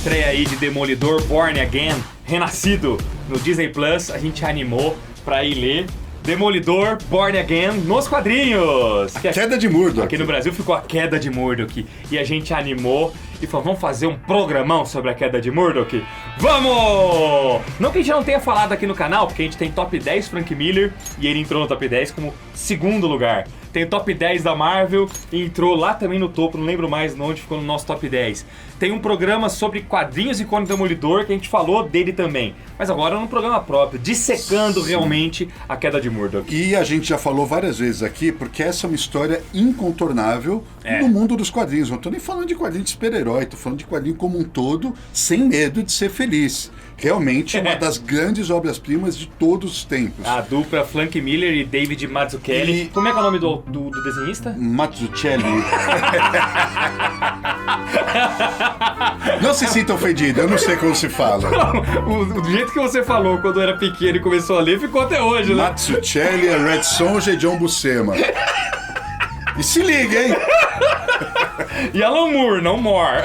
estreia aí de Demolidor Born Again, renascido no Disney Plus, a gente animou pra ir ler Demolidor Born Again nos quadrinhos. A queda de Murdoch. Aqui no Brasil ficou a queda de Murdoch. E a gente animou e falou, vamos fazer um programão sobre a queda de Murdoch? Vamos! Não que a gente não tenha falado aqui no canal, porque a gente tem top 10 Frank Miller e ele entrou no top 10 como segundo lugar. Tem o top 10 da Marvel e entrou lá também no topo, não lembro mais onde ficou no nosso top 10. Tem um programa sobre quadrinhos e Conde Demolidor que a gente falou dele também. Mas agora num programa próprio, dissecando realmente a queda de Murdoch. E a gente já falou várias vezes aqui, porque essa é uma história incontornável no mundo dos quadrinhos. Não tô nem falando de quadrinho de super-herói, tô falando de quadrinho como um todo, sem medo de ser feliz. Realmente uma das grandes obras-primas de todos os tempos. A dupla Frank Miller e David Mazzucchelli. Como é que é o nome do desenhista? Mazzucchelli. Não se sinta ofendido, eu não sei como se fala. Do jeito que você falou quando era pequeno e começou a ler, ficou até hoje, né? Mazzucchelli, Red Sonja e John Buscema. E se liga, hein? E Alan Moore, não more.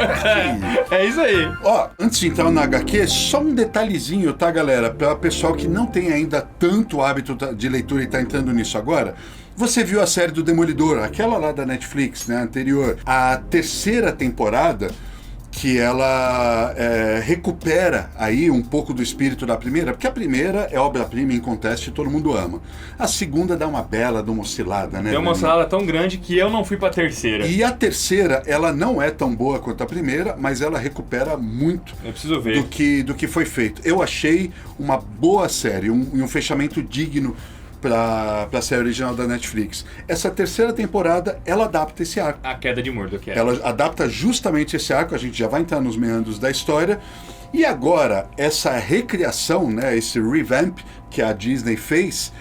É isso aí. Ó, antes de entrar na HQ, só um detalhezinho, tá, galera? Para o pessoal que não tem ainda tanto hábito de leitura e tá entrando nisso agora. Você viu a série do Demolidor, aquela lá da Netflix, né, anterior. A terceira temporada, que ela recupera aí um pouco do espírito da primeira, porque a primeira é obra-prima inconteste e todo mundo ama. A segunda dá uma bela, de uma oscilada, né? Deu uma oscilada tão grande que eu não fui pra terceira. E a terceira, ela não é tão boa quanto a primeira, mas ela recupera muito eu preciso ver. do que foi feito. Eu achei uma boa série, um fechamento digno para a série original da Netflix. Essa terceira temporada, ela adapta esse arco. A queda de Murdoch. Ela adapta justamente esse arco, a gente já vai entrar nos meandros da história. E agora, essa recriação, né, esse revamp que a Disney fez,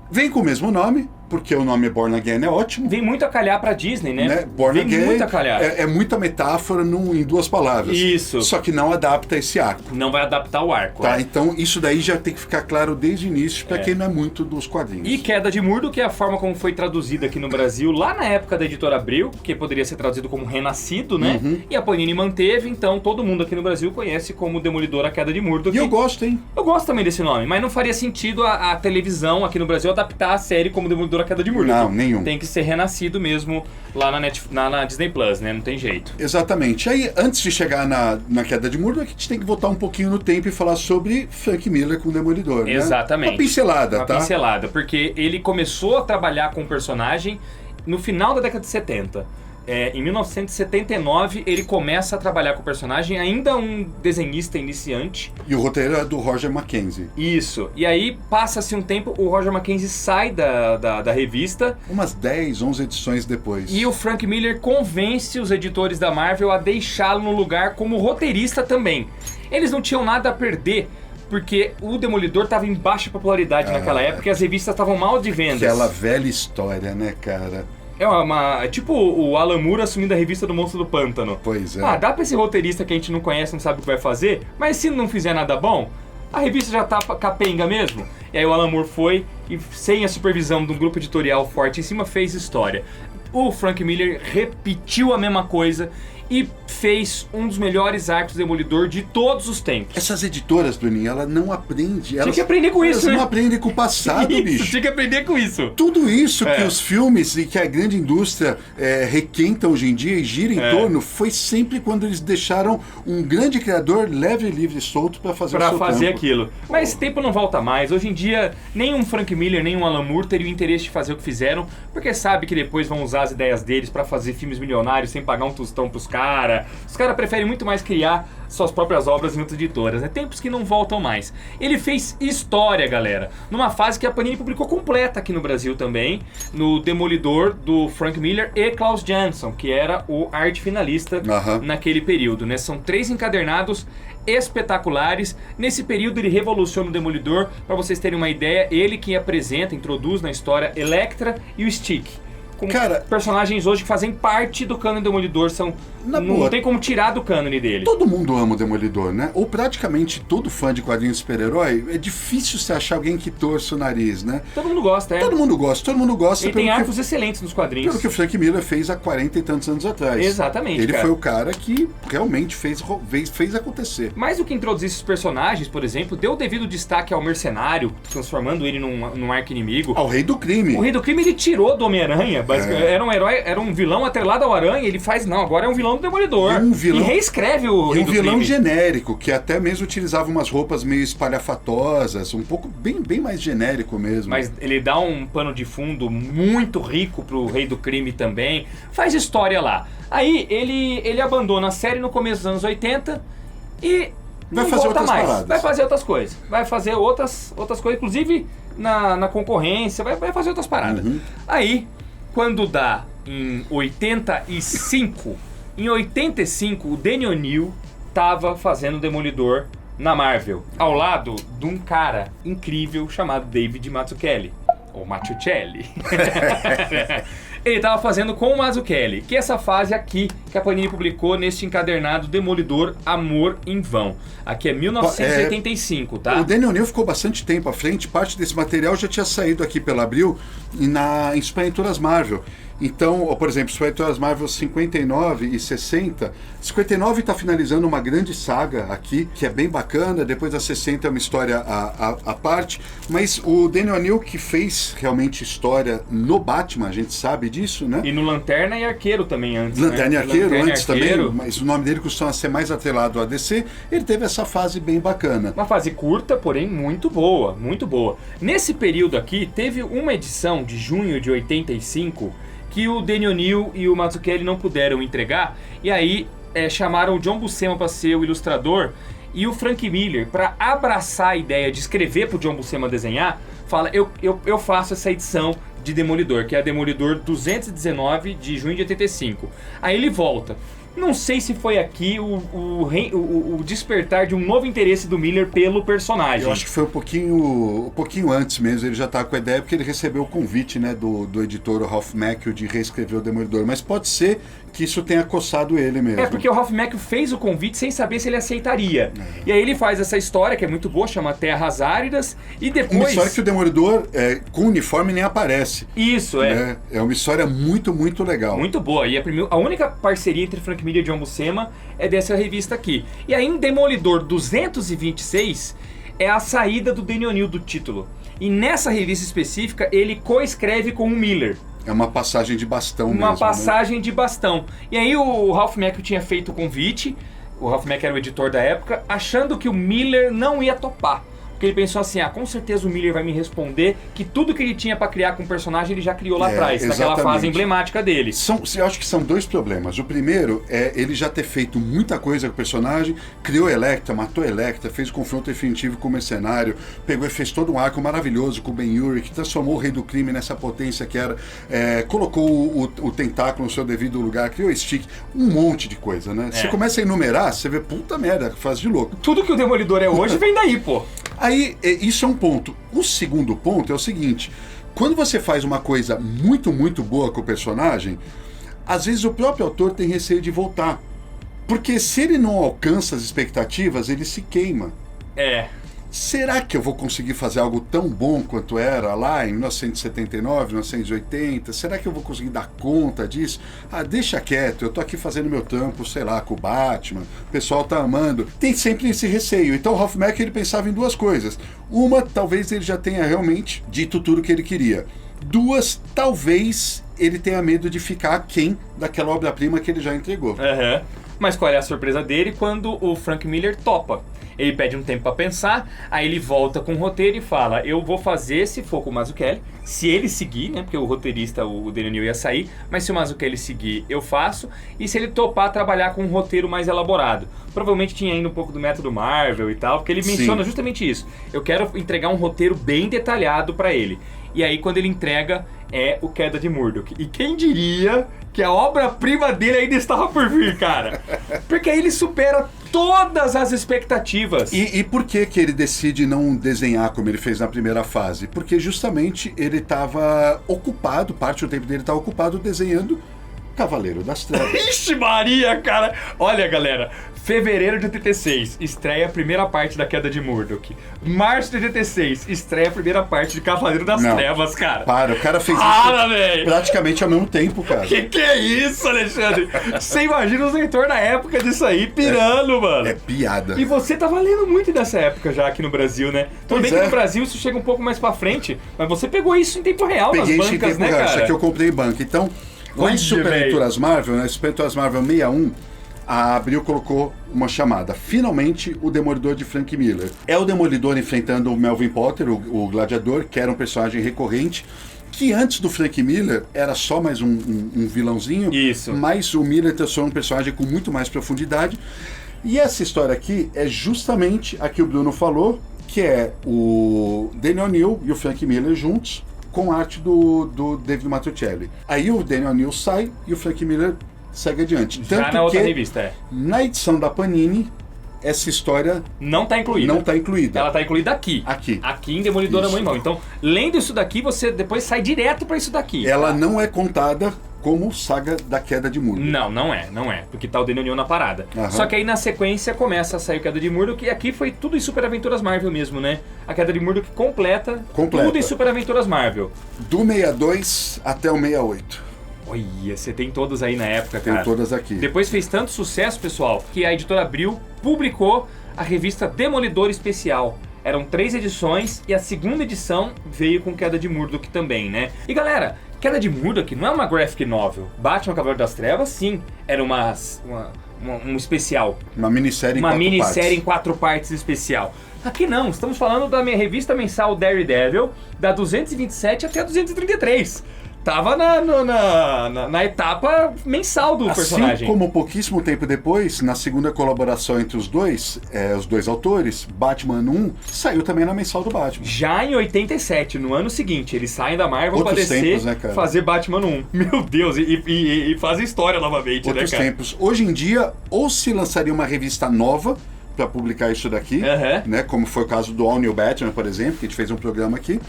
vem com o mesmo nome, porque o nome Born Again é ótimo. Vem muito a calhar pra Disney, né? Born Vem Again muito a calhar. É muita metáfora em duas palavras. Isso. Só que não adapta esse arco. Não vai adaptar o arco. Tá, então isso daí já tem que ficar claro desde o início pra quem não é muito dos quadrinhos. E Queda de Murdoch, que é a forma como foi traduzida aqui no Brasil, lá na época da Editora Abril, que poderia ser traduzido como Renascido, né? E a Panini manteve, então todo mundo aqui no Brasil conhece como Demolidor, a Queda de Murdoch. E eu gosto, hein? Eu gosto também desse nome, mas não faria sentido a televisão aqui no Brasil adaptar a série como Demolidor, a Queda de Murdoch. Não, nenhum. Tem que ser renascido mesmo lá na Disney Plus, né? Não tem jeito. Exatamente. Aí, antes de chegar na Queda de Murdoch, a gente tem que voltar um pouquinho no tempo e falar sobre Frank Miller com o Demolidor, né? Exatamente. Uma pincelada, Uma tá? pincelada, porque ele começou a trabalhar com o personagem no final da década de 70. Em 1979, ele começa a trabalhar com o personagem, ainda um desenhista iniciante. E o roteiro é do Roger Mackenzie. Isso. E aí, passa-se um tempo, o Roger Mackenzie sai da revista. Umas 10, 11 edições depois. E o Frank Miller convence os editores da Marvel a deixá-lo no lugar como roteirista também. Eles não tinham nada a perder, porque o Demolidor estava em baixa popularidade naquela época e as revistas estavam mal de vendas. Aquela velha história, né, cara? É tipo o Alan Moore assumindo a revista do Monstro do Pântano. Pois é. Dá pra esse roteirista que a gente não conhece, não sabe o que vai fazer, mas se não fizer nada bom, a revista já tá capenga mesmo. E aí o Alan Moore foi e, sem a supervisão de um grupo editorial forte em cima, fez história. O Frank Miller repetiu a mesma coisa e fez um dos melhores arcos do Demolidor de todos os tempos. Essas editoras, Bruninho, ela não aprende. Tinha que aprender com isso, né? Elas não aprendem com o passado, bicho. Tinha que aprender com isso. Tudo isso que os filmes e que a grande indústria requenta hoje em dia e gira em torno, foi sempre quando eles deixaram um grande criador leve, livre e solto para fazer o seu fazer tempo. aquilo. Mas esse tempo não volta mais. Hoje em dia, nem um Frank Miller, nem um Alan Moore teriam interesse de fazer o que fizeram, porque sabe que depois vão usar as ideias deles para fazer filmes milionários sem pagar um tostão pros caras. Os caras preferem muito mais criar suas próprias obras em outras editoras, né? Tempos que não voltam mais. Ele fez história, galera, numa fase que a Panini publicou completa aqui no Brasil também, no Demolidor do Frank Miller e Klaus Janson, que era o arte finalista naquele período, né? São 3 encadernados espetaculares. Nesse período ele revoluciona o Demolidor. Para vocês terem uma ideia, ele que apresenta, introduz na história Elektra e o Stick, com Cara, personagens hoje que fazem parte do cânone Demolidor, não tem como tirar do cânone dele. Todo mundo ama o Demolidor, né? Ou praticamente todo fã de quadrinhos super-herói, é difícil você achar alguém que torça o nariz, né? Todo mundo gosta, Todo mundo gosta. Ele tem arcos excelentes nos quadrinhos. Pelo que o Frank Miller fez há 40 e tantos anos atrás. Exatamente, Ele foi o cara que realmente fez acontecer. Mais do que introduzir esses personagens, por exemplo, deu o devido destaque ao mercenário, transformando ele num arqui-inimigo. Ao Rei do Crime. O Rei do Crime ele tirou do Homem-Aranha, era um herói, era um vilão atrelado ao Aranha, ele faz, não, agora é um vilão do Demolidor. E reescreve o Rei do Crime. Um vilão genérico, que até mesmo utilizava umas roupas meio espalhafatosas, um pouco bem mais genérico mesmo. Mas ele dá um pano de fundo muito rico pro Rei do Crime também, faz história lá. Aí ele abandona a série no começo dos anos 80 e vai não fazer volta outras mais. paradas. Vai fazer outras coisas. Vai fazer outras coisas, inclusive na concorrência, vai fazer outras paradas. Uhum. Aí, quando dá em 85, o Danny O'Neill tava fazendo Demolidor na Marvel, ao lado de um cara incrível chamado David Mazzucchelli, ou Mazzucchelli. Ele tava fazendo com o Mazzucchelli, que é essa fase aqui que a Panini publicou neste encadernado Demolidor Amor em Vão. Aqui é 1985, tá? O Danny O'Neill ficou bastante tempo à frente, parte desse material já tinha saído aqui pela Abril em Super Editoras Marvel. Então, por exemplo, Super Editoras Marvel 59 e 60. 59 está finalizando uma grande saga aqui, que é bem bacana. Depois a 60 é uma história à parte. Mas o Danny O'Neill, que fez realmente história no Batman, a gente sabe disso, né? E no Lanterna e Arqueiro também antes, Lanterna né? e Arqueiro Lanterna antes e Arqueiro. também, mas o nome dele costuma ser mais atrelado ao DC. Ele teve essa fase bem bacana. Uma fase curta, porém muito boa, muito boa. Nesse período aqui, teve uma edição de junho de 85 que o Danny O'Neill e o Mazzucchelli não puderam entregar, e aí chamaram o John Buscema para ser o ilustrador, e o Frank Miller, para abraçar a ideia de escrever pro John Buscema desenhar, fala, eu faço essa edição de Demolidor, que é a Demolidor 219 de junho de 85. Aí ele volta. Não sei se foi aqui o despertar de um novo interesse do Miller pelo personagem. Eu acho que foi um pouquinho antes mesmo, ele já estava com a ideia, porque ele recebeu o convite, né, do editor o Ralph Macchio de reescrever o Demolidor, mas pode ser que isso tenha coçado ele mesmo. É, porque o Ralph Macchio fez o convite sem saber se ele aceitaria. E aí ele faz essa história, que é muito boa, chama Terras Áridas, e depois... Uma história que o Demolidor, com uniforme, nem aparece. Isso, né? É uma história muito, muito legal. Muito boa. E a única parceria entre Frank Miller e John Buscema é dessa revista aqui. E aí em Demolidor 226 é a saída do Danny O'Neill do título. E nessa revista específica ele coescreve com o Miller. É uma passagem de bastão mesmo. Uma passagem de bastão. E aí o Ralph Macchio tinha feito o convite, o Ralph Macchio era o editor da época, achando que o Miller não ia topar. Porque ele pensou assim, com certeza o Miller vai me responder que tudo que ele tinha pra criar com o personagem ele já criou lá atrás, naquela fase emblemática dele. Eu acho que são dois problemas. O primeiro é ele já ter feito muita coisa com o personagem, criou Elektra, matou Elektra, fez o confronto definitivo com o Mercenário, pegou e fez todo um arco maravilhoso com o Ben Urich, que transformou o Rei do Crime nessa potência que era, colocou o tentáculo no seu devido lugar, criou o Stick, um monte de coisa, né? Você começa a enumerar, você vê, puta merda, faz de louco. Tudo que o Demolidor é hoje vem daí, pô. Aí, isso é um ponto. O segundo ponto é o seguinte, quando você faz uma coisa muito, muito boa com o personagem, às vezes o próprio autor tem receio de voltar. Porque se ele não alcança as expectativas, ele se queima. Será que eu vou conseguir fazer algo tão bom quanto era lá em 1979, 1980? Será que eu vou conseguir dar conta disso? Deixa quieto, eu tô aqui fazendo meu trampo, sei lá, com o Batman, o pessoal tá amando. Tem sempre esse receio. Então o Ralph Macchio, ele pensava em duas coisas. Uma, talvez ele já tenha realmente dito tudo o que ele queria. Duas, talvez ele tenha medo de ficar aquém daquela obra-prima que ele já entregou. Mas qual é a surpresa dele quando o Frank Miller topa? Ele pede um tempo pra pensar, aí ele volta com o roteiro e fala, eu vou fazer se for com o Mazzucchelli, se ele seguir, né, porque o roteirista, o Danny O'Neill, ia sair, mas se o Mazzucchelli seguir, eu faço, e se ele topar trabalhar com um roteiro mais elaborado. Provavelmente tinha ainda um pouco do método Marvel e tal, porque ele menciona justamente isso. Eu quero entregar um roteiro bem detalhado pra ele. E aí quando ele entrega, é o Queda de Murdoch. E quem diria que a obra-prima dele ainda estava por vir, cara? Porque aí ele supera todas as expectativas. E por que ele decide não desenhar como ele fez na primeira fase? Porque justamente ele estava ocupado, parte do tempo dele estava ocupado desenhando Cavaleiro das Trevas. Ixi Maria, cara! Olha, galera, fevereiro de 86, estreia a primeira parte da Queda de Murdoch. Março de 86, estreia a primeira parte de Cavaleiro das Trevas, cara. Para, o cara fez véio. Praticamente ao mesmo tempo, cara. Que é isso, Alexandre? Você imagina os leitores na época disso aí pirando, mano. É piada. E você tava lendo muito dessa época já aqui no Brasil, né? Tudo bem que no Brasil isso chega um pouco mais pra frente, mas você pegou isso em tempo real nas bancas, né, cara? Isso aqui eu comprei em banca. Então, lá em Super Aventuras Marvel, né? Super Aventuras Marvel 61, a Abril colocou uma chamada. Finalmente, o Demolidor de Frank Miller. É o Demolidor enfrentando o Melvin Potter, o Gladiador, que era um personagem recorrente, que antes do Frank Miller era só mais um vilãozinho. Isso. Mas o Miller transformou um personagem com muito mais profundidade. E essa história aqui é justamente a que o Bruno falou, que é o Daniel O'Neill e o Frank Miller juntos, com arte do David Mazzucchelli. Aí o Daniel O'Neill sai e o Frank Miller segue adiante. Já Tanto na outra que, revista, na edição da Panini, essa história não está incluída. Não está incluída. Ela está incluída aqui. Aqui em Demolidor Mão em Mão. Então, lendo isso daqui, você depois sai direto para isso daqui. Ela não é contada como Saga da Queda de Murdoch. Não é. Porque tá o Daniel O'Neill na parada. Só que aí na sequência começa a sair o Queda de Murdoch, e aqui foi tudo em Super Aventuras Marvel mesmo, né? A Queda de Murdoch completa. Tudo em Super Aventuras Marvel. Do 62 até o 68. Olha, você tem todas aí na época, cara. Tem todas aqui. Depois fez tanto sucesso, pessoal, que a editora Abril publicou a revista Demolidor Especial. Eram 3 edições e a segunda edição veio com Queda de Murdoch também, né? E galera, Queda de Murdoch não é uma graphic novel. Batman Cavaleiro das Trevas, sim, era um especial. Uma minissérie em 4 partes especial. Aqui não, estamos falando da minha revista mensal Daredevil, da 227 até a 233. Tava na etapa mensal do personagem. Assim como pouquíssimo tempo depois, na segunda colaboração entre os dois autores, Batman 1, saiu também na mensal do Batman. Já em 87, no ano seguinte, eles saem da Marvel pra descer, né, fazer Batman 1. Meu Deus, e fazem história novamente, outros né, cara? tempos. Hoje em dia, ou se lançaria uma revista nova pra publicar isso daqui, né, como foi o caso do All New Batman, por exemplo, que a gente fez um programa aqui,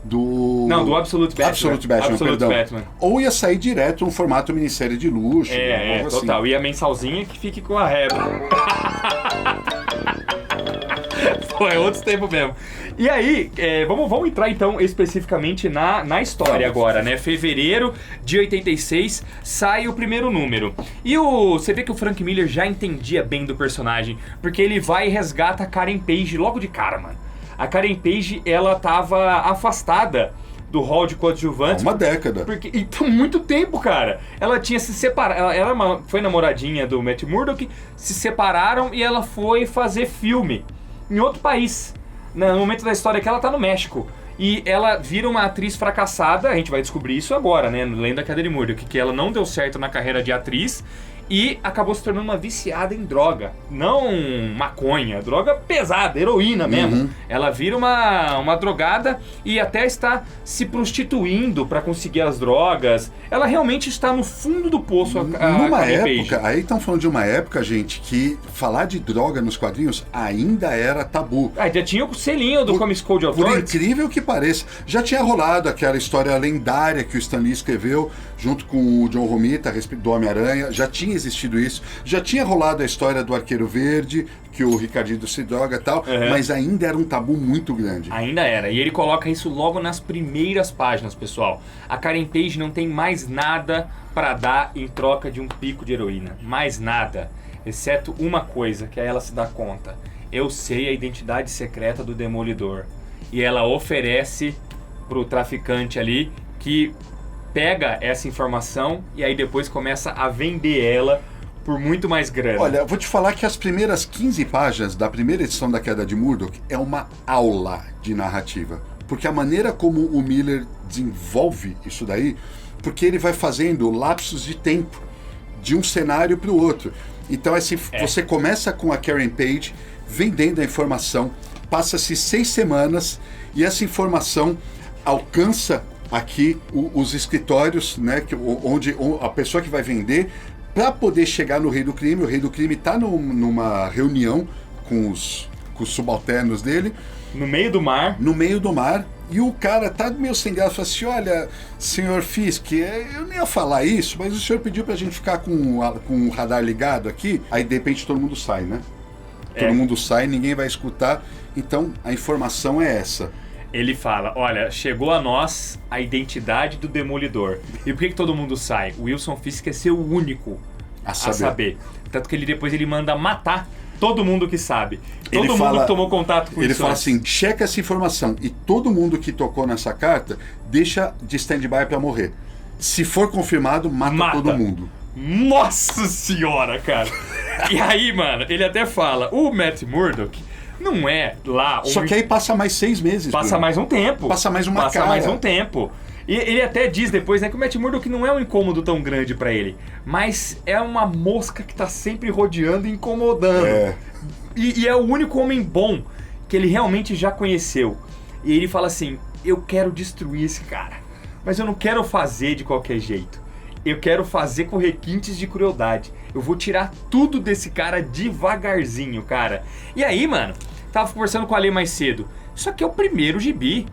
do Absolute Batman, Batman. Ou ia sair direto um formato minissérie de luxo. Total. Assim. E a mensalzinha que fique com a régua. Pô, é outro tempo mesmo. E aí, vamos entrar então especificamente na história agora, né? Fevereiro de 86 sai o primeiro número. E você vê que o Frank Miller já entendia bem do personagem, porque ele vai e resgata a Karen Page logo de cara, mano. A Karen Page, ela tava afastada do hall de coadjuvantes. Uma década. Então, muito tempo, cara. Ela tinha se separado. Ela foi namoradinha do Matt Murdock, se separaram e ela foi fazer filme em outro país. No momento da história que ela tá no México. E ela vira uma atriz fracassada, a gente vai descobrir isso agora, né? Lendo da Queda de Murdoch, que ela não deu certo na carreira de atriz e acabou se tornando uma viciada em droga. Não maconha, droga pesada, heroína mesmo. Ela vira uma drogada e até está se prostituindo para conseguir as drogas. Ela realmente está no fundo do poço. Numa época, aí estão falando de uma época, gente, que falar de droga nos quadrinhos ainda era tabu. Já tinha o selinho do Comics Code Authority. Por incrível que pareça, já tinha rolado aquela história lendária que o Stan Lee escreveu junto com o John Romita a respeito do Homem-Aranha. Já tinha existido isso. Já tinha rolado a história do Arqueiro Verde, que o Ricardinho se droga e tal, mas ainda era um tabu muito grande. Ainda era. E ele coloca isso logo nas primeiras páginas, pessoal. A Karen Page não tem mais nada para dar em troca de um pico de heroína. Mais nada. Exceto uma coisa, que aí ela se dá conta. Eu sei a identidade secreta do Demolidor. E ela oferece pro traficante ali, que pega essa informação e aí depois começa a vender ela por muito mais grana. Olha, vou te falar que as primeiras 15 páginas da primeira edição da Queda de Murdoch é uma aula de narrativa. Porque a maneira como o Miller desenvolve isso daí, porque ele vai fazendo lapsos de tempo de um cenário para o outro. Então, assim, você começa com a Karen Page vendendo a informação, passa-se 6 semanas e essa informação alcança aqui os escritórios, né, onde a pessoa que vai vender para poder chegar no Rei do Crime. O Rei do Crime tá numa reunião com os subalternos dele. No meio do mar. No meio do mar. E o cara tá meio sem graça, fala assim, olha, senhor Fisk, eu nem ia falar isso, mas o senhor pediu pra gente ficar com o radar ligado aqui, aí de repente todo mundo sai, né? Todo mundo sai, ninguém vai escutar, então a informação é essa. Ele fala, olha, chegou a nós a identidade do Demolidor. E por que todo mundo sai? O Wilson Fisk quer ser o único a saber. Tanto que depois ele manda matar todo mundo que sabe. Todo mundo que tomou contato com isso. Ele fala assim, checa essa informação. E todo mundo que tocou nessa carta, deixa de stand-by pra morrer. Se for confirmado, mata todo mundo. Nossa senhora, cara. E aí, mano, ele até fala, o Matt Murdock não é lá... Só que aí passa mais 6 meses. Passa mais um tempo. Passa mais uma cara. Passa mais um tempo. E ele até diz depois, né, que o Matt Murdock não é um incômodo tão grande pra ele, mas é uma mosca que tá sempre rodeando e incomodando. E é o único homem bom que ele realmente já conheceu. E ele fala assim, eu quero destruir esse cara, mas eu não quero fazer de qualquer jeito. Eu quero fazer com requintes de crueldade. Eu vou tirar tudo desse cara devagarzinho, cara. E aí, mano, tava conversando com a Lê mais cedo. Isso aqui é o primeiro gibi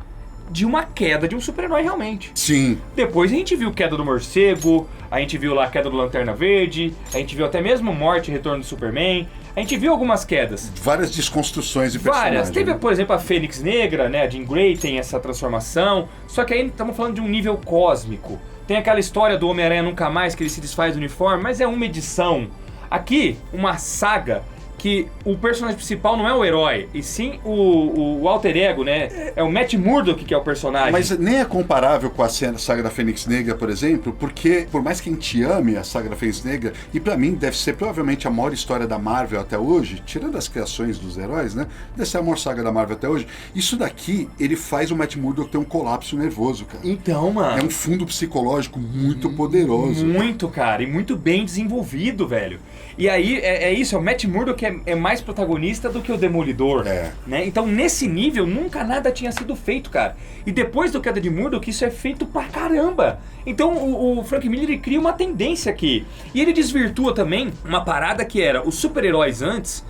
de uma queda de um super-herói realmente. Sim. Depois a gente viu queda do Morcego, a gente viu lá a queda do Lanterna Verde, a gente viu até mesmo Morte e Retorno do Superman, a gente viu algumas quedas. Várias desconstruções de personagens. Várias. Teve, por exemplo, a Fênix Negra, né, a Jean Grey tem essa transformação, só que aí estamos falando de um nível cósmico. Tem aquela história do Homem-Aranha Nunca Mais, que ele se desfaz do uniforme, mas é uma edição. Aqui, uma saga que o personagem principal não é o herói, e sim o alter ego, né? É o Matt Murdock que é o personagem. Mas nem é comparável com a saga da Fênix Negra, por exemplo, porque por mais que a gente ame a saga da Fênix Negra, e pra mim deve ser provavelmente a maior história da Marvel até hoje, tirando as criações dos heróis, né? Deve ser a maior saga da Marvel até hoje. Isso daqui, ele faz o Matt Murdock ter um colapso nervoso, cara. Então, mano... É um fundo psicológico muito poderoso. Muito, cara, e muito bem desenvolvido, velho. E aí, é isso, o Matt Murdock é mais protagonista do que o Demolidor. Né? Então, nesse nível, nunca nada tinha sido feito, cara. E depois do Queda de Murdock, isso é feito pra caramba. Então, o Frank Miller ele cria uma tendência aqui. E ele desvirtua também uma parada que era, os super-heróis antes,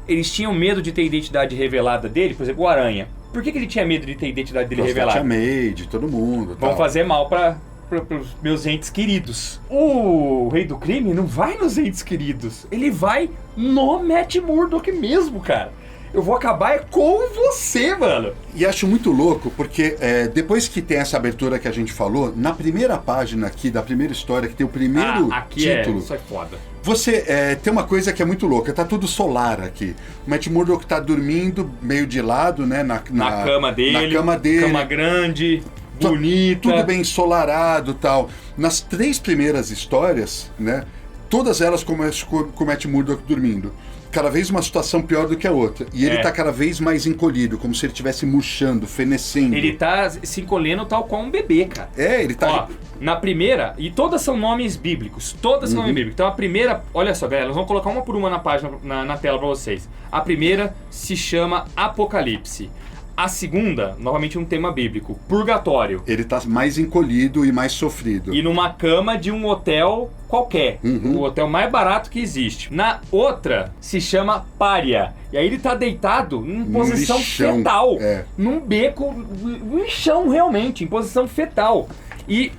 eles tinham medo de ter a identidade revelada dele, por exemplo, o Aranha. Por que ele tinha medo de ter a identidade dele revelada? Tia May, de todo mundo. Vão fazer mal pros meus entes queridos. O Rei do Crime não vai nos entes queridos. Ele vai no Matt Murdock mesmo, cara. Eu vou acabar com você, mano. E acho muito louco, porque depois que tem essa abertura que a gente falou, na primeira página aqui, da primeira história, que tem o primeiro título... Isso é foda. Você tem uma coisa que é muito louca, tá tudo solar aqui. O Matt Murdock tá dormindo meio de lado, né? Na cama dele. Cama grande... bonita. Tudo bem ensolarado e tal. Nas 3 primeiras histórias, né? Todas elas começam com o Matt Murdock dormindo. Cada vez uma situação pior do que a outra. E ele tá cada vez mais encolhido, como se ele estivesse murchando, fenecendo. Ele tá se encolhendo tal qual um bebê, cara. Ele tá... Ó, na primeira, e todas são nomes bíblicos. Todas são nomes bíblicos. Então a primeira, olha só, galera, nós vamos colocar uma por uma na página, na tela pra vocês. A primeira se chama Apocalipse. A segunda, novamente um tema bíblico, purgatório. Ele tá mais encolhido e mais sofrido. E numa cama de um hotel qualquer. O hotel mais barato que existe. Na outra, se chama pária. E aí ele tá deitado em posição lixão, fetal. Num beco, no chão realmente, em posição fetal. E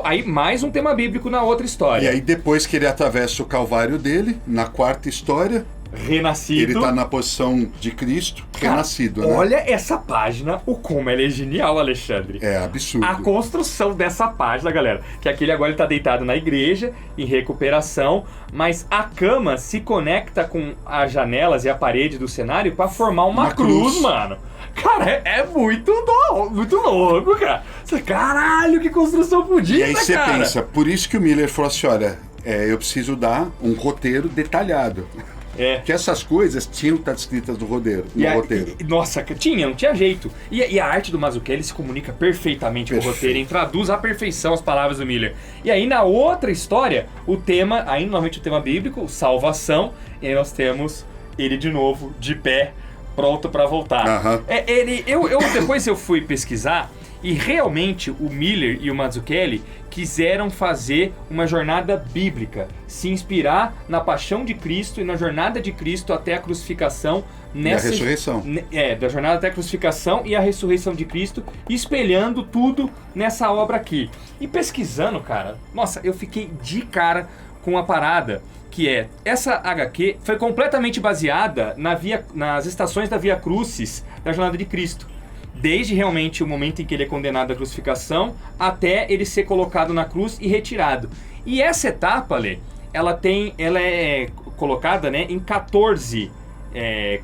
aí mais um tema bíblico na outra história. E aí depois que ele atravessa o calvário dele, na 4ª história... renascido. Ele tá na posição de Cristo, renascido, né? Olha essa página, como ela é genial, Alexandre. É absurdo. A construção dessa página, galera. Que aquele agora ele tá deitado na igreja, em recuperação, mas a cama se conecta com as janelas e a parede do cenário pra formar uma cruz, mano. Cara, é muito louco, cara. Caralho, que construção fodida, cara. E aí você pensa, por isso que o Miller falou assim, olha, eu preciso dar um roteiro detalhado. Que essas coisas tinham que estar descritas no roteiro. Nossa, não tinha jeito. E a arte do Mazzucchelli se comunica perfeitamente com o roteiro, e traduz à perfeição as palavras do Miller. E aí na outra história, o tema, aí normalmente o tema bíblico, salvação, e aí nós temos ele de novo, de pé, pronto pra voltar. Depois eu fui pesquisar, E realmente o Miller e o Mazzucchelli quiseram fazer uma jornada bíblica, se inspirar na paixão de Cristo e na jornada de Cristo até a crucificação. E a ressurreição. Da jornada até a crucificação e a ressurreição de Cristo, espelhando tudo nessa obra aqui. E pesquisando, cara, nossa, eu fiquei de cara com a parada, que é, essa HQ foi completamente baseada nas estações da Via Crucis da jornada de Cristo. Desde realmente o momento em que ele é condenado à crucificação, até ele ser colocado na cruz e retirado. E essa etapa, Lê, ela é colocada, né, em 14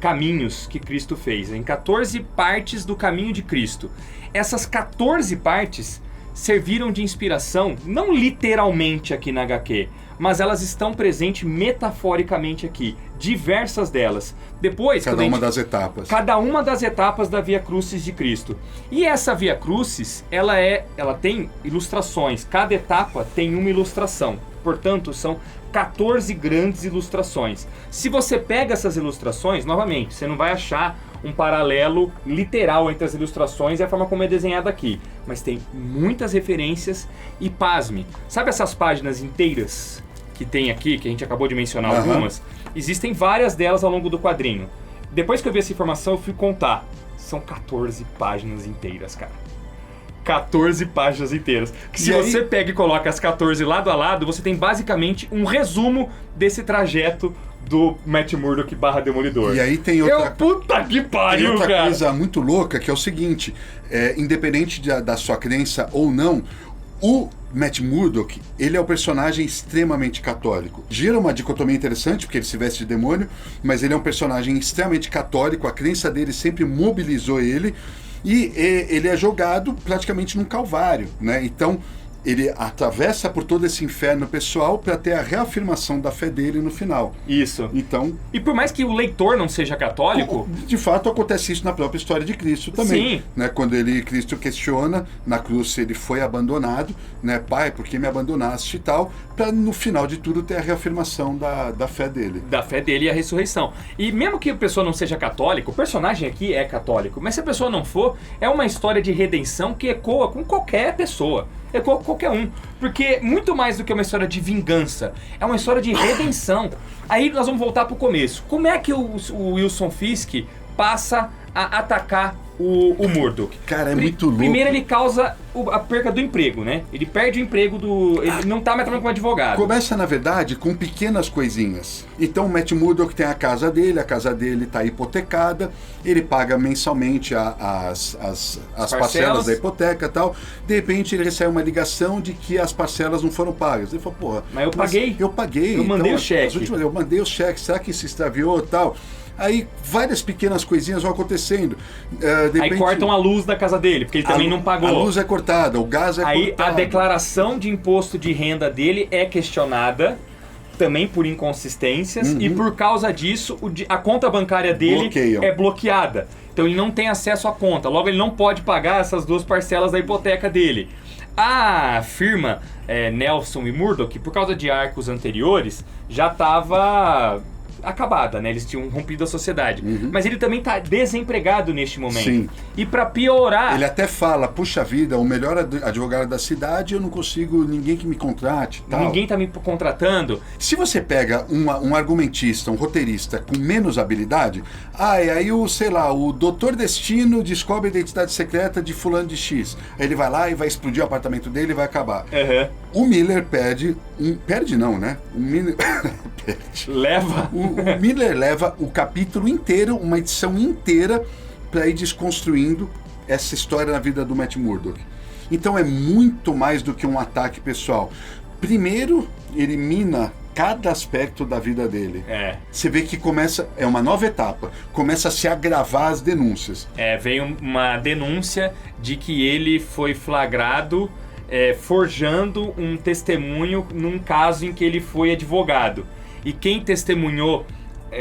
caminhos que Cristo fez, em 14 partes do caminho de Cristo. Essas 14 partes serviram de inspiração, não literalmente aqui na HQ, mas elas estão presentes metaforicamente aqui, diversas delas. Depois, cada uma das etapas. Cada uma das etapas da Via Crucis de Cristo. E essa Via Crucis, ela tem ilustrações. Cada etapa tem uma ilustração. Portanto, são 14 grandes ilustrações. Se você pega essas ilustrações, novamente, você não vai achar um paralelo literal entre as ilustrações e a forma como é desenhada aqui. Mas tem muitas referências e, pasme, sabe essas páginas inteiras que tem aqui, que a gente acabou de mencionar algumas? Existem várias delas ao longo do quadrinho. Depois que eu vi essa informação, eu fui contar. São 14 páginas inteiras, cara. 14 páginas inteiras. Que se você pega e coloca as 14 lado a lado, você tem basicamente um resumo desse trajeto do Matt Murdock / Demolidor. E aí tem outra... Puta que pariu, tem outra cara! coisa muito louca, que é o seguinte, independente da sua crença ou não, o Matt Murdock, ele é um personagem extremamente católico. Gira uma dicotomia interessante, porque ele se veste de demônio, mas ele é um personagem extremamente católico, a crença dele sempre mobilizou ele, e ele é jogado praticamente num calvário, né? Então, ele atravessa por todo esse inferno pessoal para ter a reafirmação da fé dele no final. Isso. Então, e por mais que o leitor não seja católico... De fato, acontece isso na própria história de Cristo também. Sim. Né? Quando Cristo questiona, na cruz ele foi abandonado, né? Pai, por que me abandonaste e tal, para no final de tudo ter a reafirmação da fé dele. Da fé dele e a ressurreição. E mesmo que a pessoa não seja católica, o personagem aqui é católico, mas se a pessoa não for, é uma história de redenção que ecoa com qualquer pessoa. Ecoa com qualquer um. Porque muito mais do que uma história de vingança, é uma história de redenção. Aí nós vamos voltar pro começo. Como é que o Wilson Fisk passa a atacar o Murdock? Cara, é muito louco. Primeiro ele causa a perca do emprego, né? Ele perde o emprego ele não tá mais trabalhando como advogado. Começa, na verdade, com pequenas coisinhas. Então o Matt Murdock tem a casa dele tá hipotecada, ele paga mensalmente as parcelas da hipoteca e tal. De repente ele recebe uma ligação de que as parcelas não foram pagas. Ele fala, porra... Mas eu paguei. Eu paguei. Eu mandei o cheque. Eu mandei o cheque, será que se extraviou e tal? Aí várias pequenas coisinhas vão acontecendo. De repente, cortam a luz da casa dele, porque ele também não pagou. A luz é cortada, o gás é cortado. Aí a declaração de imposto de renda dele é questionada, também por inconsistências, e por causa disso a conta bancária dele é bloqueada. Então ele não tem acesso à conta, logo ele não pode pagar essas 2 parcelas da hipoteca dele. A firma Nelson e Murdock, por causa de arcos anteriores, já estava acabada, né? Eles tinham rompido a sociedade. Mas ele também tá desempregado neste momento. Sim. E para piorar... Ele até fala, puxa vida, o melhor advogado da cidade, eu não consigo, ninguém que me contrate. Tal. Ninguém tá me contratando. Se você pega um argumentista, um roteirista com menos habilidade, aí o Doutor Destino descobre a identidade secreta de fulano de X. Aí ele vai lá e vai explodir o apartamento dele e vai acabar. O Miller perde não, né? O Miller... Leva... O Miller leva o capítulo inteiro, uma edição inteira, para ir desconstruindo essa história na vida do Matt Murdock. Então é muito mais do que um ataque pessoal. Primeiro, ele mina cada aspecto da vida dele. Você vê que é uma nova etapa, começa a se agravar as denúncias. Veio uma denúncia de que ele foi flagrado forjando um testemunho num caso em que ele foi advogado. E quem testemunhou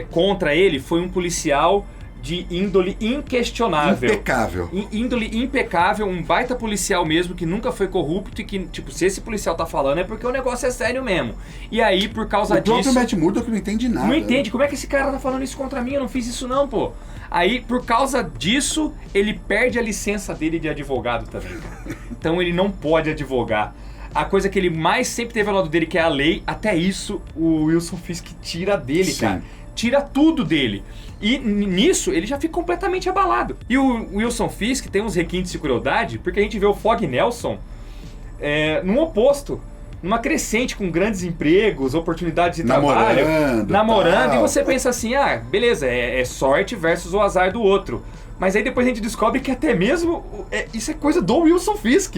contra ele foi um policial de índole inquestionável. Impecável. Índole impecável, um baita policial mesmo, que nunca foi corrupto e que, tipo, se esse policial tá falando é porque o negócio é sério mesmo. E aí, por causa disso... O próprio Matt Murdock não entende nada. Não entende. Como é que esse cara tá falando isso contra mim? Eu não fiz isso não, pô. Aí, por causa disso, ele perde a licença dele de advogado também, cara. Então ele não pode advogar. A coisa que ele mais sempre teve ao lado dele, que é a lei, até isso o Wilson Fisk tira dele, Sim. cara. Tira tudo dele. E nisso ele já fica completamente abalado. E o Wilson Fisk tem uns requintes de crueldade, porque a gente vê o Fog Nelson num oposto. Numa crescente com grandes empregos, oportunidades de trabalho, namorando, tal. e você pensa assim, beleza, é sorte versus o azar do outro. Mas aí depois a gente descobre que até mesmo isso é coisa do Wilson Fisk,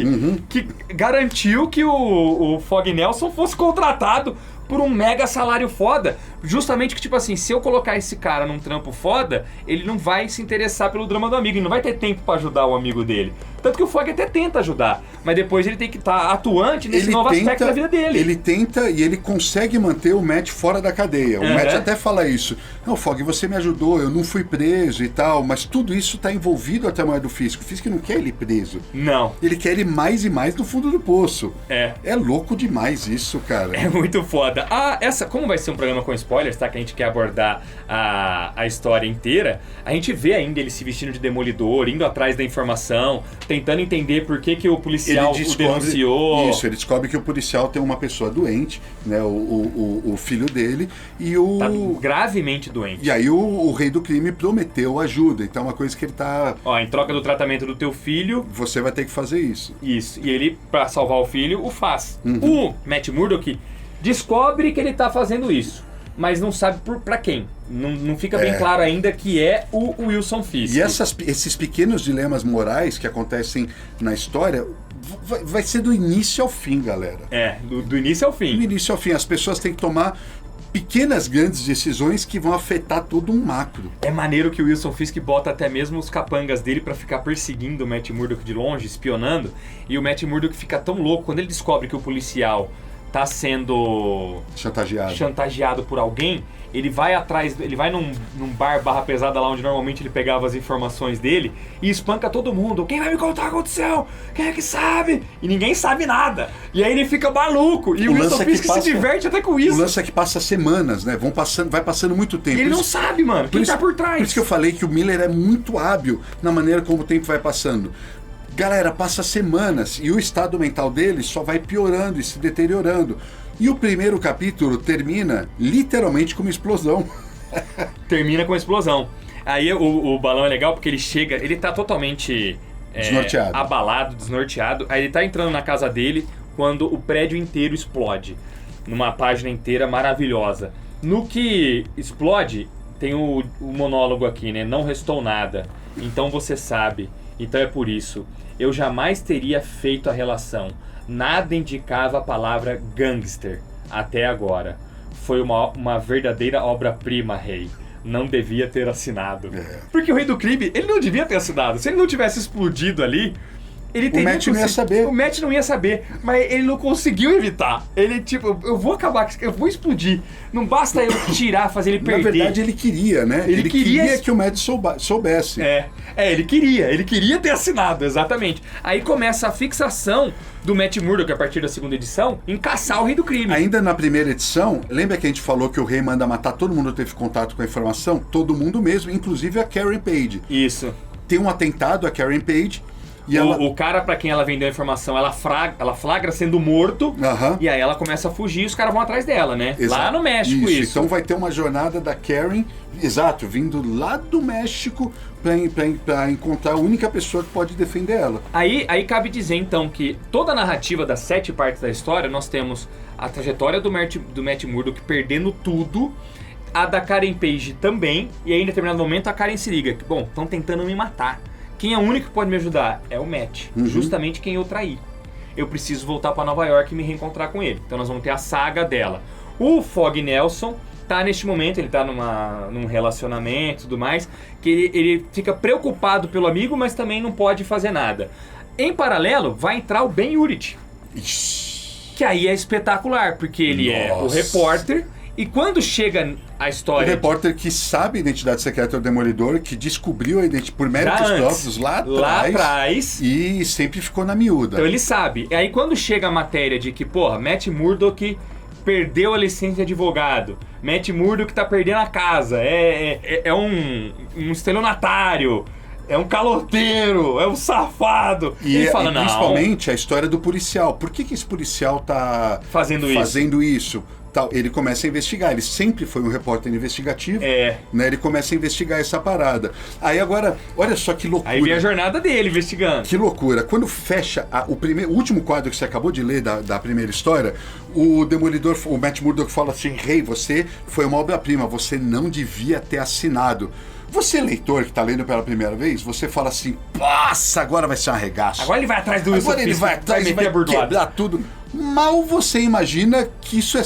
que garantiu que o Fog Nelson fosse contratado por um mega salário foda. Justamente que, tipo assim, se eu colocar esse cara num trampo foda, ele não vai se interessar pelo drama do amigo, ele não vai ter tempo pra ajudar o amigo dele. Tanto que o Fog até tenta ajudar, mas depois ele tem que estar atuante nesse novo aspecto da vida dele. Ele tenta e ele consegue manter o Matt fora da cadeia. O Matt até fala isso. Não, Fog, você me ajudou, eu não fui preso e tal, mas tudo isso tá envolvido até mais do Fisk. O Fisk não quer ele preso. Não. Ele quer ele mais e mais no fundo do poço. É louco demais isso, cara. É muito foda. Como vai ser um programa com spoilers, tá? Que a gente quer abordar a história inteira, a gente vê ainda ele se vestindo de demolidor, indo atrás da informação, tentando entender por que o policial o denunciou. Isso, ele descobre que o policial tem uma pessoa doente, né? O filho dele e o... Tá gravemente doente. E aí o rei do crime prometeu ajuda. Então é uma coisa que ele tá... Em troca do tratamento do teu filho... Você vai ter que fazer isso. Isso. E ele, pra salvar o filho, o faz. O Matt Murdock descobre que ele tá fazendo isso, mas não sabe pra quem. Não fica bem claro ainda que é o Wilson Fisk. E esses pequenos dilemas morais que acontecem na história vai ser do início ao fim, galera. Do início ao fim. Do início ao fim. As pessoas têm que tomar pequenas, grandes decisões que vão afetar todo um macro. É maneiro que o Wilson Fisk bota até mesmo os capangas dele pra ficar perseguindo o Matt Murdock de longe, espionando, e o Matt Murdock fica tão louco quando ele descobre que o policial tá sendo chantageado por alguém. Ele vai atrás, ele vai num bar barra pesada lá onde normalmente ele pegava as informações dele e espanca todo mundo. Quem vai me contar o que aconteceu? Quem é que sabe? E ninguém sabe nada. E aí ele fica maluco. E o Wilson Fisk se diverte até com isso. O lance é que passa semanas, né? Vai passando muito tempo. E ele não sabe, mano, quem tá por trás. Por isso que eu falei que o Miller é muito hábil na maneira como o tempo vai passando. Galera, passa semanas e o estado mental dele só vai piorando e se deteriorando. E o primeiro capítulo termina literalmente com uma explosão. Termina com uma explosão. Aí o balão é legal porque ele chega, ele tá totalmente desnorteado. Abalado, desnorteado. Aí ele tá entrando na casa dele quando o prédio inteiro explode. Numa página inteira maravilhosa. No que explode, tem o monólogo aqui, né? Não restou nada. Então você sabe. Então é por isso. Eu jamais teria feito a relação. Nada indicava a palavra gangster até agora. Foi uma verdadeira obra-prima, rei. Não devia ter assinado. Porque o rei do crime, ele não devia ter assinado. Se ele não tivesse explodido ali, ele teria... O Matt não ia saber. O Matt não ia saber, mas ele não conseguiu evitar. Ele, tipo, eu vou acabar, eu vou explodir. Não basta eu tirar, fazer ele perder. Na verdade, ele queria, né? Ele queria que o Matt soubesse. Ele queria ter assinado, exatamente. Aí começa a fixação do Matt Murdock, a partir da segunda edição, em caçar o rei do crime. Ainda na primeira edição, lembra que a gente falou que o rei manda matar todo mundo que teve contato com a informação? Todo mundo mesmo, inclusive a Karen Page. Isso. Tem um atentado a Karen Page. E o cara pra quem ela vendeu a informação, ela flagra sendo morto, e aí ela começa a fugir e os caras vão atrás dela, né? Exato. Lá no México, isso. Então vai ter uma jornada da Karen, vindo lá do México pra encontrar a única pessoa que pode defender ela. Aí cabe dizer então que toda a narrativa das 7 partes da história, nós temos a trajetória do Matt Murdock perdendo tudo, a da Karen Page também, e aí em determinado momento a Karen se liga, bom, estão tentando me matar. Quem é o único que pode me ajudar? É o Matt. Justamente quem eu traí. Eu preciso voltar pra Nova York e me reencontrar com ele. Então nós vamos ter a saga dela. O Fog Nelson tá neste momento, ele tá num relacionamento e tudo mais, que ele fica preocupado pelo amigo, mas também não pode fazer nada. Em paralelo, vai entrar o Ben Urich. Que aí é espetacular, porque ele é o repórter E quando chega a O história... repórter que sabe a identidade secreta do Demolidor, que descobriu a identidade por méritos próprios lá atrás e sempre ficou na miúda. Então ele sabe. E aí quando chega a matéria de que, porra, Matt Murdock perdeu a licença de advogado, Matt Murdock tá perdendo a casa, é um estelionatário, é um caloteiro, é um safado. Ele fala, não. Principalmente a história do policial. Por que esse policial tá fazendo isso? Tal. Ele começa a investigar. Ele sempre foi um repórter investigativo. Né? Ele começa a investigar essa parada. Aí agora, olha só que loucura. Aí vem a jornada dele investigando. Que loucura. Quando fecha o último quadro que você acabou de ler da primeira história, o Demolidor, o Matt Murdock fala assim: Rei, você foi uma obra-prima, você não devia ter assinado. Você, leitor, que tá lendo pela primeira vez, você fala assim: nossa, agora vai ser um arregaço. Agora ele vai atrás do Wilson. Agora ele vai atrás e vai quebrar tudo. Mal você imagina que isso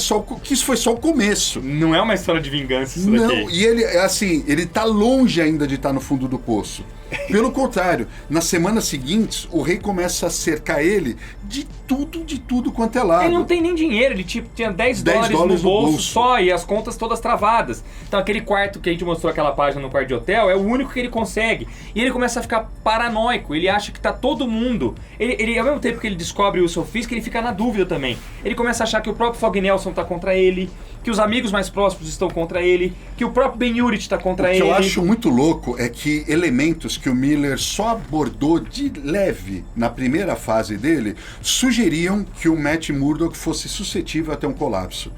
foi só o começo. Não é uma história de vingança isso daqui. Não, e ele, assim, ele tá longe ainda de estar no fundo do poço. Pelo contrário, nas semanas seguintes, o rei começa a cercar ele de tudo quanto é lado. Ele não tem nem dinheiro, ele tinha 10 dólares no bolso só e as contas todas travadas. Então aquele quarto que a gente mostrou, aquela página no quarto de hotel, é o único que ele consegue. E ele começa a ficar paranoico, ele acha que tá todo mundo... Ele ao mesmo tempo que ele descobre o Wilson Fisk, ele fica na dúvida também. Ele começa a achar que o próprio Fog Nelson tá contra ele, que os amigos mais próximos estão contra ele, que o próprio Ben Urich tá contra ele. O que eu acho muito louco é que elementos que o Miller só abordou de leve na primeira fase dele sugeriam que o Matt Murdock fosse suscetível a ter um colapso.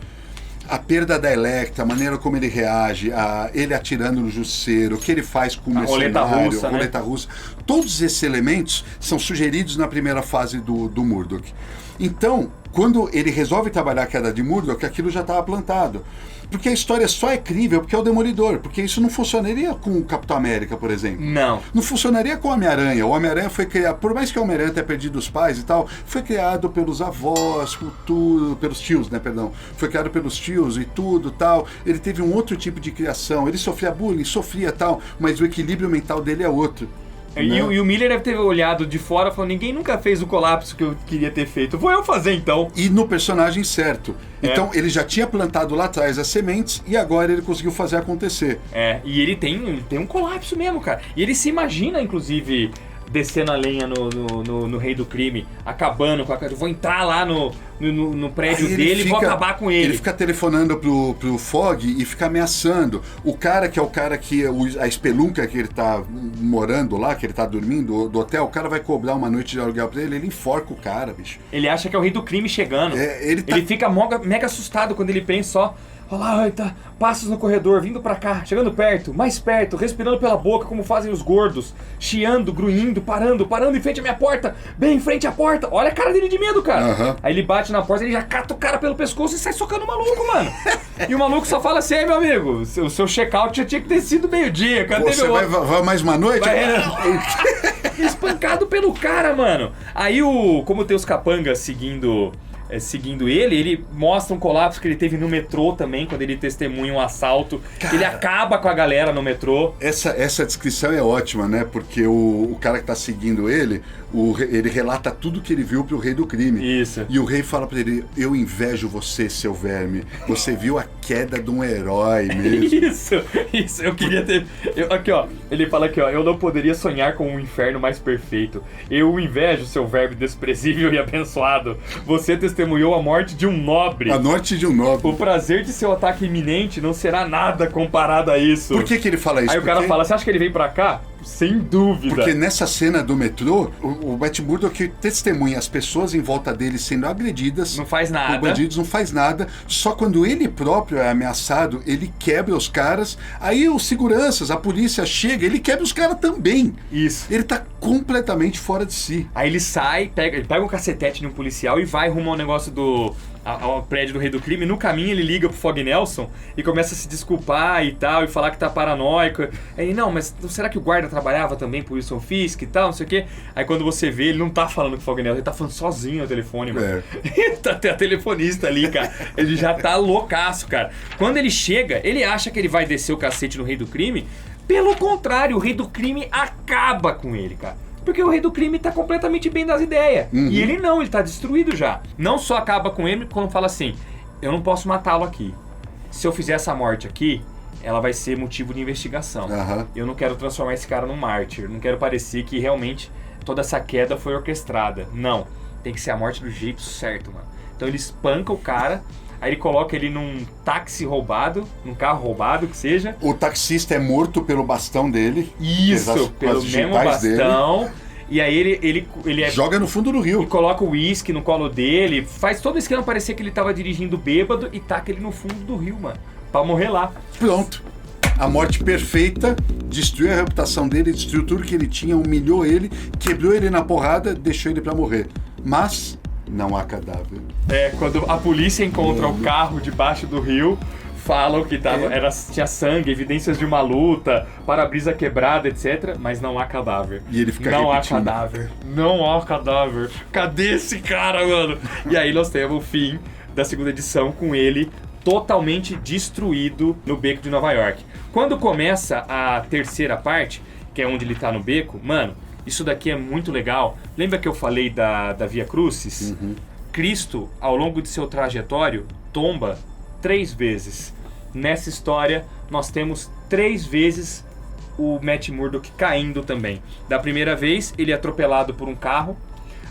A perda da Elektra, a maneira como ele reage, ele atirando no justiceiro, o que ele faz com o mercenário, a roleta russa, todos esses elementos são sugeridos na primeira fase do Murdock. Então, quando ele resolve trabalhar a queda de Murdock, aquilo já estava plantado. Porque a história só é crível porque é o Demolidor, porque isso não funcionaria com o Capitão América, por exemplo. Não funcionaria com o Homem-Aranha. O Homem-Aranha foi criado, por mais que o Homem-Aranha tenha perdido os pais e tal, foi criado pelos avós, pelos tios, né, perdão. Foi criado pelos tios e tudo, tal. Ele teve um outro tipo de criação. Ele sofria bullying, sofria tal, mas o equilíbrio mental dele é outro. E o Miller deve ter olhado de fora e falou: ninguém nunca fez o colapso que eu queria ter feito, vou eu fazer então. E no personagem certo. Então ele já tinha plantado lá atrás as sementes e agora ele conseguiu fazer acontecer. E ele tem um colapso mesmo, cara. E ele se imagina, inclusive, descendo a lenha no Rei do Crime, acabando com a... Vou entrar lá no prédio dele e vou acabar com ele. Ele fica telefonando pro Fog e fica ameaçando. O cara que é a espelunca que ele tá morando lá, que ele tá dormindo, do hotel, o cara vai cobrar uma noite de aluguel pra ele enforca o cara, bicho. Ele acha que é o Rei do Crime chegando. Ele fica mega assustado quando ele pensa só... Olha lá, tá, passos no corredor, vindo pra cá, chegando perto, mais perto, respirando pela boca como fazem os gordos, chiando, grunhindo, parando em frente à minha porta, bem em frente à porta. Olha a cara dele de medo, cara. Uhum. Aí ele bate na porta, ele já cata o cara pelo pescoço e sai socando o maluco, mano. E o maluco só fala assim: meu amigo, o seu check-out já tinha que ter sido meio-dia. Cadê Você vai mais uma noite? Espancado pelo cara, mano. Aí como tem os capangas seguindo ele mostra um colapso que ele teve no metrô também, quando ele testemunha um assalto. Cara, ele acaba com a galera no metrô. Essa descrição é ótima, né? Porque o cara que tá seguindo ele relata tudo que ele viu pro Rei do Crime. Isso. E o rei fala pra ele: eu invejo você, seu verme. Você viu a queda de um herói mesmo. Isso, eu queria ter... Aqui, ó, ele fala aqui, ó: eu não poderia sonhar com um inferno mais perfeito. Eu invejo, seu verme desprezível e abençoado. Você testemunhou a morte de um nobre. A morte de um nobre. O prazer de seu ataque iminente não será nada comparado a isso. Por que ele fala isso? Aí o cara fala: você acha que ele vem pra cá? Sem dúvida. Porque nessa cena do metrô, o Matt Murdock testemunha as pessoas em volta dele sendo agredidas. Não faz nada. Por bandidos, não faz nada. Só quando ele próprio é ameaçado, ele quebra os caras. Aí os seguranças, a polícia chega, ele quebra os caras também. Isso. Ele tá completamente fora de si. Aí ele sai, ele pega um cacetete num policial e vai rumo ao negócio ao prédio do Rei do Crime. No caminho ele liga pro Fog Nelson e começa a se desculpar e tal, e falar que tá paranoico. Aí, não, mas será que o guarda trabalhava também pro Wilson Fisk e tal, não sei o quê? Aí quando você vê, ele não tá falando com o Fog Nelson, ele tá falando sozinho no telefone, mano. Tá até a telefonista ali, cara. Ele já tá loucaço, cara. Quando ele chega, ele acha que ele vai descer o cacete no Rei do Crime. Pelo contrário, o Rei do Crime acaba com ele, cara. Porque o Rei do Crime tá completamente bem das ideias. Uhum. E ele não, ele tá destruído já. Não só acaba com ele, quando fala assim: eu não posso matá-lo aqui. se eu fizer essa morte aqui, ela vai ser motivo de investigação. Eu não quero transformar esse cara num mártir, não quero parecer que realmente toda essa queda foi orquestrada. Não, tem que ser a morte do jeito certo, mano. Então ele espanca o cara, aí ele coloca ele num táxi roubado, num carro roubado, que seja. O taxista é morto pelo bastão dele. Isso, pelo mesmo bastão. Dele. E aí ele joga no fundo do rio. E coloca o uísque no colo dele, faz todo o esquema parecer que ele tava dirigindo bêbado e taca ele no fundo do rio, mano. Pra morrer lá. Pronto. A morte perfeita, destruiu a reputação dele, destruiu tudo que ele tinha, humilhou ele, quebrou ele na porrada, deixou ele pra morrer. Mas não há cadáver. Quando a polícia encontra o carro debaixo do rio, falam que tinha sangue, evidências de uma luta, para-brisa quebrada, etc. Mas não há cadáver. E ele fica Não repetindo. há cadáver. Não há cadáver. Cadê esse cara, mano? E aí nós temos o fim da segunda edição com ele totalmente destruído no beco de Nova York. Quando começa a terceira parte, que é onde ele tá no beco, mano, isso daqui é muito legal. Lembra que eu falei da Via Crucis? Cristo, ao longo de seu trajetório, tomba 3 vezes. Nessa história, nós temos 3 vezes o Matt Murdock caindo também. Da primeira vez, ele é atropelado por um carro.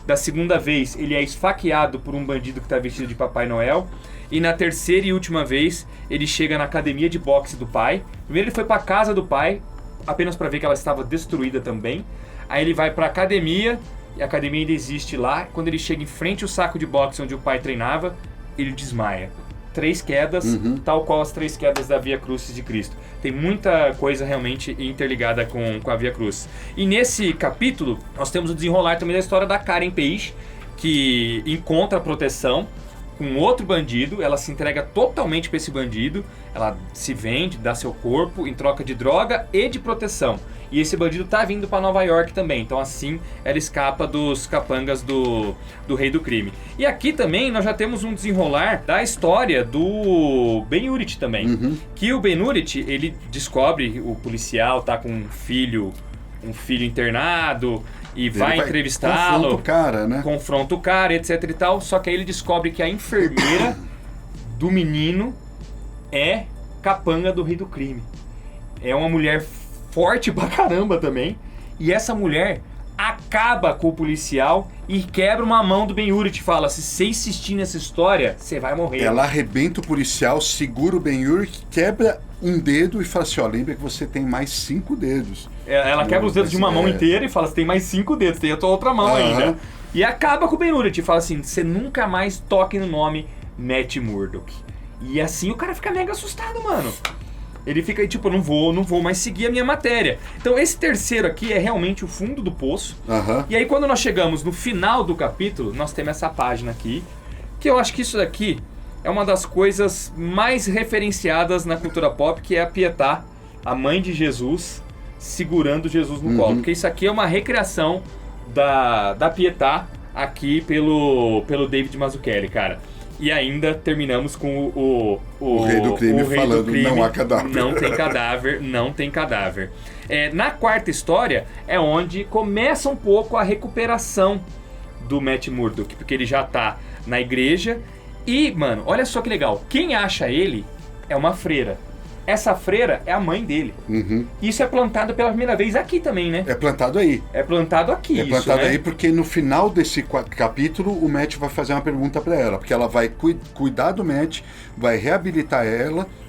Da segunda vez, ele é esfaqueado por um bandido que está vestido de Papai Noel. E na terceira e última vez, ele chega na academia de boxe do pai. Primeiro ele foi para a casa do pai, apenas para ver que ela estava destruída também. Aí ele vai para a academia, e a academia ainda existe lá. Quando ele chega em frente ao saco de boxe onde o pai treinava, ele desmaia. 3 quedas, tal qual as 3 quedas da Via Crucis de Cristo. Tem muita coisa realmente interligada com a Via Crucis. E nesse capítulo, nós temos o desenrolar também da história da Karen Page, que encontra proteção com outro bandido, ela se entrega totalmente para esse bandido, ela se vende, dá seu corpo em troca de droga e de proteção. E esse bandido tá vindo para Nova York também, então assim ela escapa dos capangas do rei do crime. E aqui também nós já temos um desenrolar da história do Ben-Hur também, que o Ben-Hur, ele descobre, o policial tá com um filho internado, e vai entrevistá-lo, confronta o cara, né? Confronta o cara, etc e tal. Só que aí ele descobre que a enfermeira do menino é capanga do rei do crime. É uma mulher forte pra caramba também. E essa mulher acaba com o policial e quebra uma mão do Ben-Hur e te fala: se você insistir nessa história, você vai morrer. Ela arrebenta o policial, segura o Ben-Hur, quebra um dedo e fala assim: ó, lembra que você tem mais 5 dedos. Ela quebra os dedos de uma mão inteira e fala: você tem mais 5 dedos, tem a tua outra mão ainda. E acaba com o Ben-Hur e te fala assim: você nunca mais toque no nome Matt Murdock. E assim o cara fica mega assustado, mano. Ele fica tipo, não vou mais seguir a minha matéria. Então esse terceiro aqui é realmente o fundo do poço. E aí quando nós chegamos no final do capítulo, nós temos essa página aqui, que eu acho que isso daqui é uma das coisas mais referenciadas na cultura pop, que é a Pietà, a mãe de Jesus, segurando Jesus no colo. Porque isso aqui é uma recriação da Pietà aqui pelo David Mazzucchelli, cara. E ainda terminamos com o rei do crime falando: não há cadáver. Não tem cadáver, não tem cadáver. Na quarta história é onde começa um pouco a recuperação do Matt Murdock, porque ele já tá na igreja. E, mano, olha só que legal. Quem acha ele é uma freira. Essa freira é a mãe dele. Isso é plantado pela primeira vez aqui também, né? É plantado aí. É plantado aqui. É plantado isso, né? aí porque no final desse capítulo o Matt vai fazer uma pergunta pra ela. Porque ela vai cuidar do Matt, vai reabilitar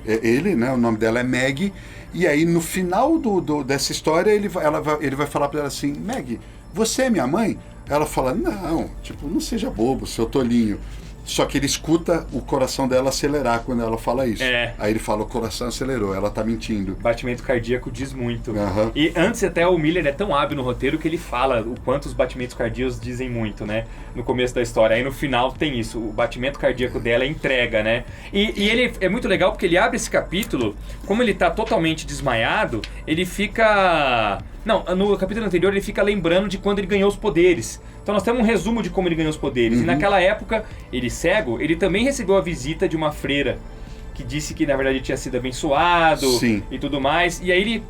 ele, né? O nome dela é Maggie. E aí no final dessa história ele vai falar pra ela assim: Maggie, você é minha mãe? Ela fala: não, tipo, não seja bobo, seu tolinho. Só que ele escuta o coração dela acelerar quando ela fala isso. Aí ele fala: o coração acelerou, ela tá mentindo. Batimento cardíaco diz muito. E antes até o Miller é tão hábil no roteiro que ele fala o quanto os batimentos cardíacos dizem muito, né? No começo da história. Aí no final tem isso, o batimento cardíaco dela entrega, né? E ele é muito legal porque ele abre esse capítulo, como ele tá totalmente desmaiado, ele fica... Não, no capítulo anterior ele fica lembrando de quando ele ganhou os poderes. Então nós temos um resumo de como ele ganhou os poderes. E naquela época, ele cego, ele também recebeu a visita de uma freira que disse que na verdade tinha sido abençoado e tudo mais. E aí ele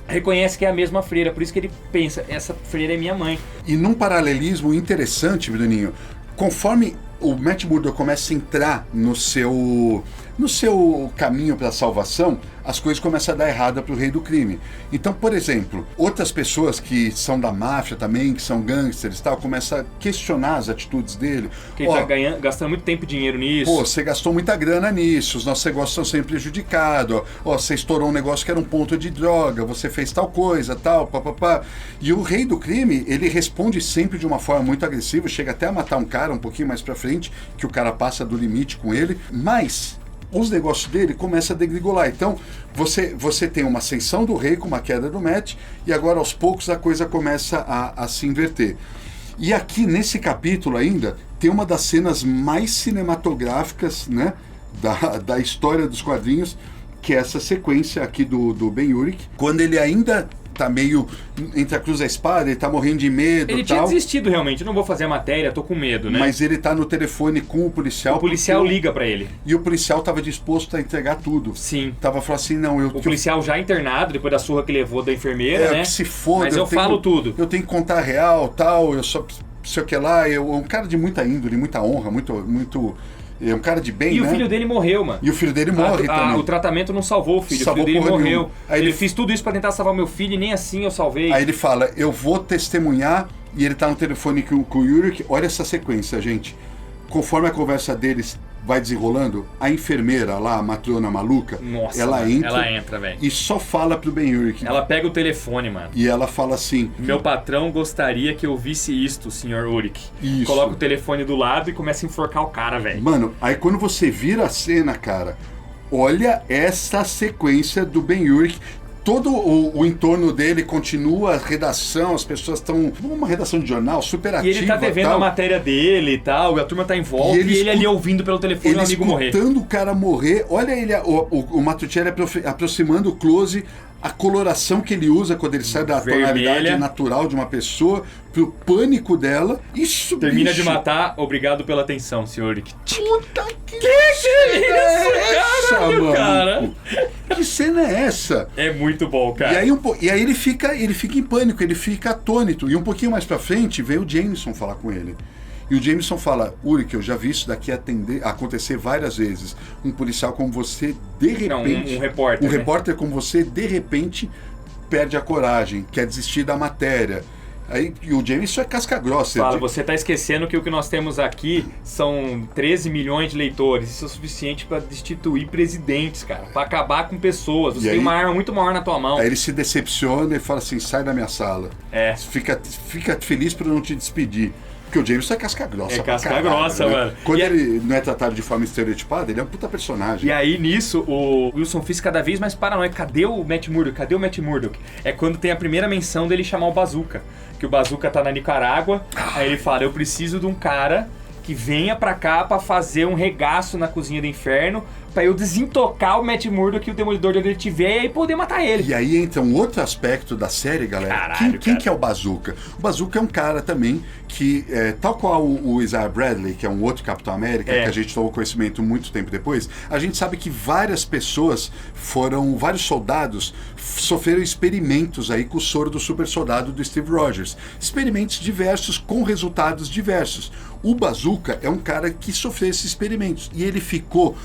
reconhece que é a mesma freira, por isso que ele pensa: essa freira é minha mãe. E num paralelismo interessante, Bruninho, conforme o Matt Murdock começa a entrar no seu No seu caminho para a salvação, as coisas começam a dar errada para o rei do crime. Então, por exemplo, outras pessoas que são da máfia também, que são gangsters e tal, começam a questionar as atitudes dele. Porque ele tá gastando muito tempo e dinheiro nisso. Pô, você gastou muita grana nisso, os nossos negócios estão sempre prejudicados. Ó, você estourou um negócio que era um ponto de droga, você fez tal coisa, tal, papapá. E o rei do crime, ele responde sempre de uma forma muito agressiva, chega até a matar um cara um pouquinho mais pra frente, que o cara passa do limite com ele, mas os negócios dele começam a degringolar. Então, você tem uma ascensão do rei com uma queda do Matt, e agora aos poucos a coisa começa a se inverter. E aqui nesse capítulo ainda, tem uma das cenas mais cinematográficas, né, da história dos quadrinhos, que é essa sequência aqui do Ben-Urich, quando ele ainda tá meio entre a cruz e a espada, ele tá morrendo de medo e tal. Ele tinha desistido realmente, não vou fazer a matéria, tô com medo, né? Mas ele tá no telefone com o policial. O policial liga pra ele. E o policial tava disposto a entregar tudo. Sim. Tava falando assim, não, O policial já internado, depois da surra que levou da enfermeira, né? Que se foda. Mas eu falo tudo. Eu tenho que contar a real, tal, eu só sei o que lá, um cara de muita índole, muita honra, muito é um cara de bem, e né? O filho dele morreu, mano. E o filho dele morre também. O tratamento não salvou o filho. Salvou o filho dele morreu. nenhuma. Aí ele fez tudo isso pra tentar salvar meu filho e nem assim eu salvei. Aí ele fala, eu vou testemunhar, e ele tá no telefone com o Urich. Olha essa sequência, gente. Conforme a conversa deles vai desenrolando, a enfermeira lá, a matrona maluca, Nossa, ela entra, velho. E só fala pro Ben-Urich. Ela pega o telefone, mano. E ela fala assim... Meu patrão gostaria que eu visse isto, Sr. Urich. Isso. Coloca o telefone do lado e começa a enforcar o cara, velho. Mano, aí quando você vira a cena, cara, olha essa sequência do Ben-Urich. Todo o entorno dele continua, a redação, as pessoas estão... Uma redação de jornal super ativa. E ele tá devendo a matéria dele e tal, a turma tá em volta, e ele ali ouvindo pelo telefone o amigo morrer. Escutando o cara morrer, olha ele, o Matuccielli aproximando o close, a coloração que ele usa quando ele sai da tonalidade natural de uma pessoa, pro pânico dela. Isso, termina bicho. de matar, obrigado pela atenção, senhor. Puta que isso, mano? Cara? Que cena é essa? É muito bom, cara. E aí ele fica em pânico, ele fica atônito. E um pouquinho mais pra frente, vem o Jameson falar com ele. E o Jameson fala, Urich, eu já vi isso daqui acontecer várias vezes. Um policial como você, de repente... um repórter. Um repórter como você, de repente, perde a coragem, quer desistir da matéria. Aí, e o Jameson é casca grossa. Fala, você tá esquecendo que o que nós temos aqui são 13 milhões de leitores. Isso é o suficiente pra destituir presidentes, cara. Pra acabar com pessoas. Você tem uma arma muito maior na tua mão. Aí ele se decepciona e fala assim, sai da minha sala. Fica feliz por eu não te despedir. Porque o Jameson é casca grossa. É casca grossa, né? mano. Quando ele não é tratado de forma estereotipada, ele é um puta personagem. E aí, nisso, o Wilson Fisk cada vez mais paranoico. Cadê o Matt Murdock? Cadê o Matt Murdock? É quando tem a primeira menção dele chamar o Bazooka. Que o Bazooka tá na Nicarágua. Aí ele fala, eu preciso de um cara que venha pra cá pra fazer um regaço na cozinha do inferno, pra eu desintocar o Matt Murdock e o Demolidor de onde ele tiver e aí poder matar ele. E aí entra um outro aspecto da série, galera. Caralho, quem que é o Bazooka? O Bazooka é um cara também que, tal qual o Isaiah Bradley, que é um outro Capitão América, que a gente tomou conhecimento muito tempo depois, a gente sabe que vários soldados sofreram experimentos aí com o soro do super soldado do Steve Rogers. Experimentos diversos com resultados diversos. O Bazooka é um cara que sofreu esses experimentos e ele ficou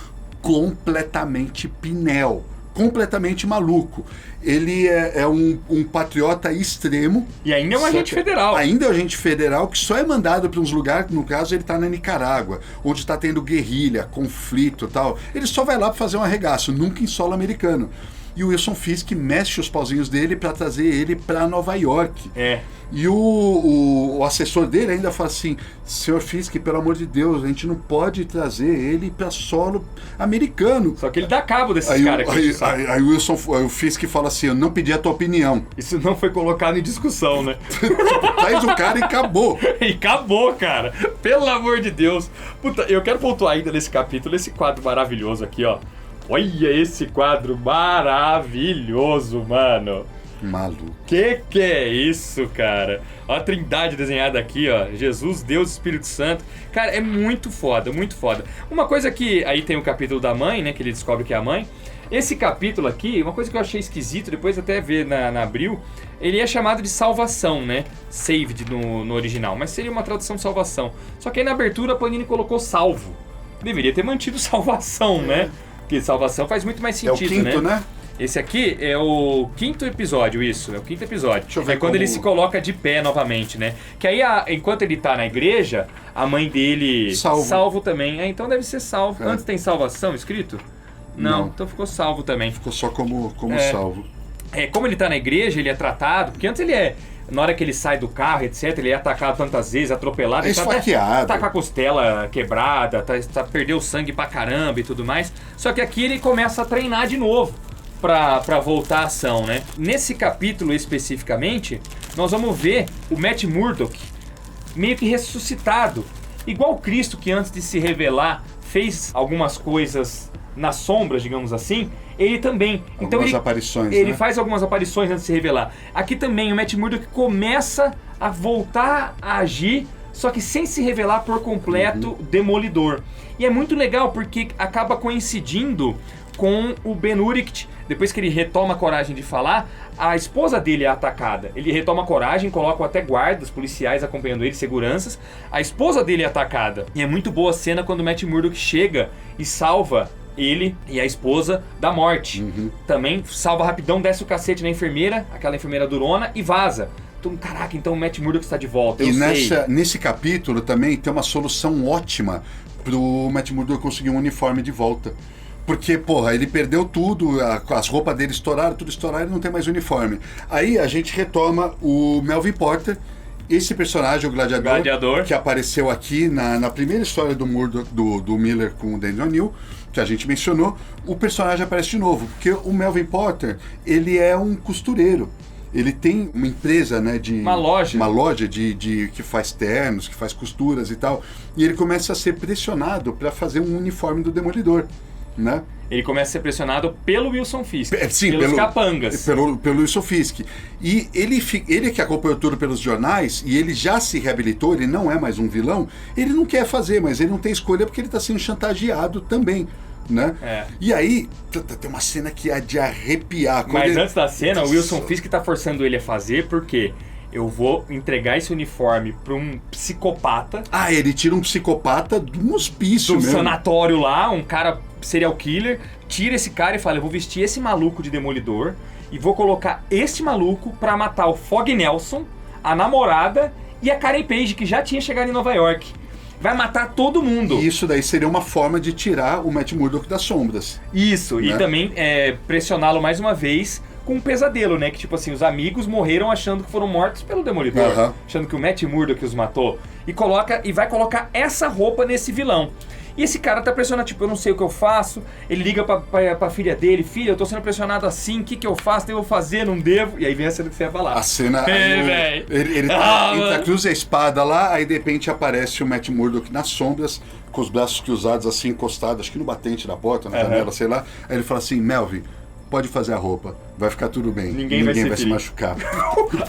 completamente pinel, completamente maluco. Ele é um patriota extremo. E ainda é um agente federal. Ainda é um agente federal que só é mandado para uns lugares, no caso ele está na Nicarágua, onde está tendo guerrilha, conflito e tal. Ele só vai lá para fazer um arregaço, nunca em solo americano. E o Wilson Fisk mexe os pauzinhos dele para trazer ele para Nova York. E o assessor dele ainda fala assim, senhor Fisk, pelo amor de Deus, a gente não pode trazer ele para solo americano. Só que ele dá cabo desses caras aqui. Aí o Fisk fala assim, eu não pedi a tua opinião. Isso não foi colocado em discussão, né? Traz o cara e acabou. E acabou, cara. Pelo amor de Deus. Puta, eu quero pontuar ainda nesse capítulo, esse quadro maravilhoso aqui, ó. Olha esse quadro maravilhoso, mano. Maluco. Que é isso, cara? Ó a trindade desenhada aqui, ó. Jesus, Deus, Espírito Santo. Cara, é muito foda, muito foda. Uma coisa que... Aí tem o capítulo da mãe, né? Que ele descobre que é a mãe. Esse capítulo aqui, uma coisa que eu achei esquisito, depois até ver na Abril, ele é chamado de salvação, né? Saved no original, mas seria uma tradução de salvação. Só que aí na abertura a Panini colocou salvo. Deveria ter mantido salvação, né? Porque salvação faz muito mais É o sentido, quinto, né? Esse aqui é o quinto episódio, isso. É o quinto episódio. Deixa eu ver é quando como- ele se coloca de pé novamente, né? Que aí, enquanto ele tá na igreja, a mãe dele... Salvo. também. Então deve ser salvo. É. Antes tem salvação escrito? Não. Então ficou salvo também. Ficou só como salvo. Como ele tá na igreja, ele é tratado... Porque antes ele é... Na hora que ele sai do carro, etc., ele é atacado tantas vezes, atropelado. É ele esfaqueado. tá com a costela quebrada, perdeu sangue pra caramba e tudo mais. Só que aqui ele começa a treinar de novo pra voltar à ação, né? Nesse capítulo especificamente, nós vamos ver o Matt Murdock meio que ressuscitado. Igual Cristo, que antes de se revelar fez algumas coisas nas sombras, digamos assim, ele também. Então Algumas aparições, ele né? faz algumas aparições antes de se revelar. Aqui também o Matt Murdock começa a voltar a agir, só que sem se revelar por completo Demolidor. E é muito legal porque acaba coincidindo com o Ben Urich. Depois que ele retoma a coragem de falar, a esposa dele é atacada. Ele retoma a coragem, coloca até guardas, policiais acompanhando ele, seguranças. A esposa dele é atacada. E é muito boa a cena quando o Matt Murdock chega e salva ele e a esposa da morte. Também salva rapidão, desce o cacete na enfermeira, aquela enfermeira durona, e vaza. Então, caraca, então o Matt Murdock está de volta, eu E sei. nesse capítulo também tem uma solução ótima pro Matt Murdock conseguir um uniforme de volta. Porque, porra, ele perdeu tudo, as roupas dele estouraram, tudo estouraram e não tem mais uniforme. Aí a gente retoma o Melvin Porter, esse personagem, o Gladiador. Que apareceu aqui na primeira história do Murdock, do Miller com o Daniel O'Neill, que a gente mencionou. O personagem aparece de novo, porque o Melvin Porter, ele é um costureiro. Ele tem uma empresa, né, Uma loja. Que faz ternos, que faz costuras e tal. E ele começa a ser pressionado para fazer um uniforme do Demolidor, né? Ele começa a ser pressionado pelo Wilson Fisk, Sim, pelos capangas. Pelo Wilson Fisk. E ele que acompanhou tudo pelos jornais, e ele já se reabilitou, ele não é mais um vilão, ele não quer fazer, mas ele não tem escolha porque ele está sendo chantageado também, né? E aí, tem uma cena que é de arrepiar. Mas antes da cena, o Wilson Fisk tá forçando ele a fazer, porque eu vou entregar esse uniforme pra um psicopata. Ele tira um psicopata de um hospício do mesmo. sanatório lá, um cara serial killer, tira esse cara e fala, eu vou vestir esse maluco de Demolidor e vou colocar este maluco pra matar o Fog Nelson, a namorada e a Karen Page, que já tinha chegado em Nova York. Vai matar todo mundo. E isso daí seria uma forma de tirar o Matt Murdock das sombras. Isso, né? E também pressioná-lo mais uma vez com um pesadelo, né? Que tipo assim, os amigos morreram achando que foram mortos pelo Demolidor, achando que o Matt Murdock os matou. E vai colocar essa roupa nesse vilão. E esse cara tá pressionado, tipo, eu não sei o que eu faço. Ele liga pra filha dele, filha, eu tô sendo pressionado assim, o que eu faço? Devo fazer, não devo? E aí vem a cena que você ia falar. A cena... velho. Ele tá entre a cruz e a espada lá, aí de repente aparece o Matt Murdock nas sombras, com os braços cruzados assim, encostados, acho que no batente da porta, na janela, sei lá. Aí ele fala assim, Melvin, pode fazer a roupa, vai ficar tudo bem. Ninguém vai se machucar.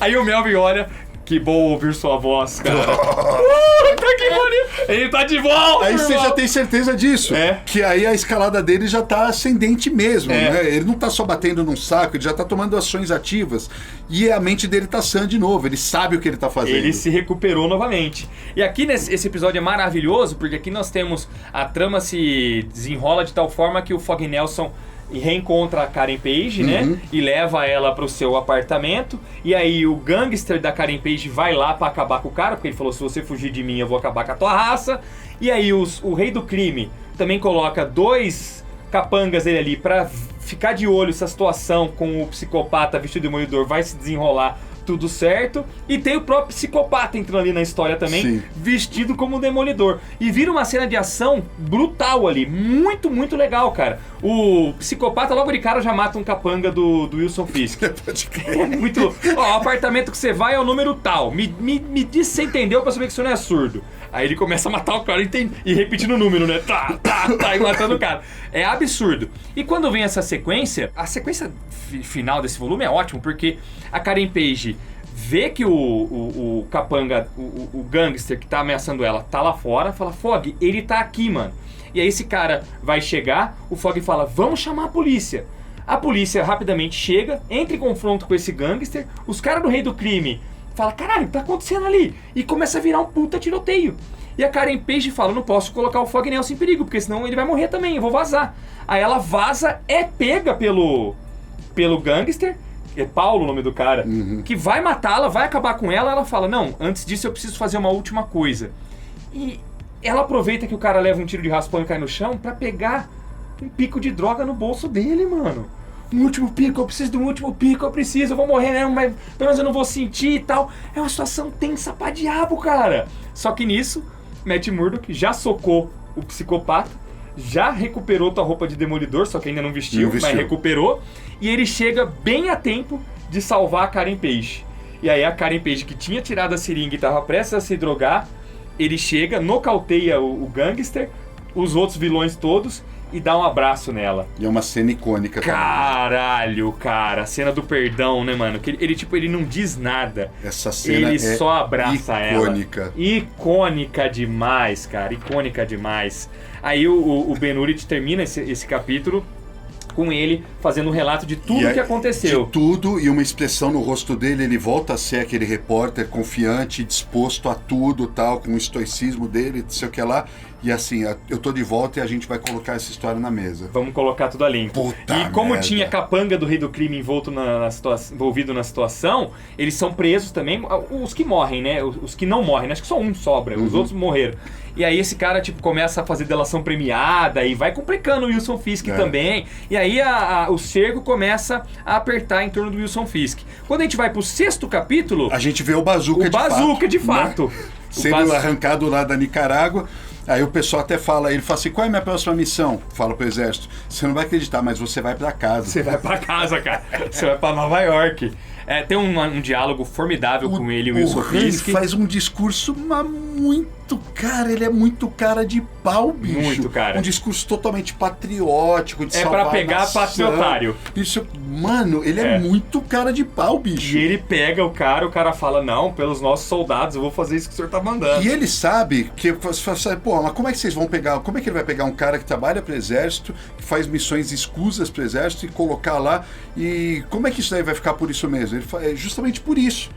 Aí o Melvin olha... Que bom ouvir sua voz, cara. Tá que bonito. Ele tá de volta, Aí você irmão. já tem certeza disso. Que aí a escalada dele já tá ascendente mesmo, né? Ele não tá só batendo num saco, ele já tá tomando ações ativas. E a mente dele tá sã de novo, ele sabe o que ele tá fazendo. Ele se recuperou novamente. E aqui esse episódio é maravilhoso, porque aqui nós temos... A trama se desenrola de tal forma que o Fog Nelson... E reencontra a Karen Page, né? E leva ela pro seu apartamento. E aí o gangster da Karen Page vai lá pra acabar com o cara, porque ele falou, se você fugir de mim, eu vou acabar com a tua raça. E aí o rei do crime também coloca 2 capangas dele ali pra ficar de olho se a situação com o psicopata vestido de Demolidor vai se desenrolar tudo certo. E tem o próprio psicopata entrando ali na história também, vestido como Demolidor. E vira uma cena de ação brutal ali. Muito, muito legal, cara. O psicopata logo de cara já mata um capanga do Wilson Fisk. É muito... Ó, o apartamento que você vai é o número tal. Me diz se você entendeu pra saber que isso não é surdo. Aí ele começa a matar o cara e repetindo o número, né? E matando o cara. É absurdo. E quando vem essa sequência, a sequência final desse volume é ótimo, porque a Karen Page vê que o capanga, o gangster que tá ameaçando ela, tá lá fora, fala, Fog, ele tá aqui, mano. E aí esse cara vai chegar, o Fog fala, vamos chamar a polícia. A polícia rapidamente chega, entra em confronto com esse gangster, os caras do rei do crime fala, caralho, o que tá acontecendo ali? E começa a virar um puta tiroteio. E a Karen Page fala, não posso colocar o Fog Nelson em perigo, porque senão ele vai morrer também, eu vou vazar. Aí ela vaza, é pega pelo gangster, é Paulo o nome do cara, que vai matá-la, vai acabar com ela. Ela fala, não, antes disso eu preciso fazer uma última coisa. E ela aproveita que o cara leva um tiro de raspão e cai no chão pra pegar um pico de droga no bolso dele, mano. Um último pico, eu preciso de um último pico, eu vou morrer mesmo, mas pelo menos eu não vou sentir e tal. É uma situação tensa pra diabo, cara. Só que nisso, Matt Murdock já socou o psicopata, já recuperou tua roupa de demolidor, só que ainda não vestiu, mas recuperou. E ele chega bem a tempo de salvar a Karen Page. E aí a Karen Page, que tinha tirado a seringa e tava prestes a se drogar, ele chega, nocauteia o gangster, os outros vilões todos, e dá um abraço nela. E é uma cena icônica. Caralho, cara. A cena do perdão, né, mano? Que ele não diz nada. Essa cena ele só abraça icônica. Ela. Icônica demais, cara. Icônica demais. Aí o Ben Urich termina esse capítulo com ele fazendo um relato de tudo que aconteceu. De tudo, e uma expressão no rosto dele, ele volta a ser aquele repórter confiante, disposto a tudo, tal, com o estoicismo dele, não sei o que lá. E assim, eu tô de volta e a gente vai colocar essa história na mesa. Vamos colocar tudo a limpo. Puta e como merda. tinha capanga do Rei do Crime envolvido na situação, eles são presos também, os que morrem, né? Os que não morrem, né? Acho que só um sobra, os outros morreram. E aí esse cara, tipo, começa a fazer delação premiada e vai complicando o Wilson Fisk também. E aí o cerco começa a apertar em torno do Wilson Fisk. Quando a gente vai pro 6º capítulo... A gente vê o Bazooka de fato. Né? Sendo arrancado lá da Nicarágua. Aí o pessoal até fala, ele fala assim, qual é a minha próxima missão? Fala pro exército, você não vai acreditar, mas você vai pra casa. Você vai pra casa, cara. Você vai pra Nova York. Tem um diálogo formidável com ele e o Wilson Fisk. Ele faz um discurso muito, cara, ele é muito cara de pau, bicho. Muito, cara. Um discurso totalmente patriótico, de salvar pra pegar patriotário. Isso, mano, ele é muito cara de pau, bicho. E ele pega o cara fala, não, pelos nossos soldados, eu vou fazer isso que o senhor tá mandando. E ele sabe que, pô, mas como é que vocês vão pegar, como é que ele vai pegar um cara que trabalha pro exército, que faz missões escusas pro exército e colocar lá, e como é que isso daí vai ficar por isso mesmo? É justamente por isso.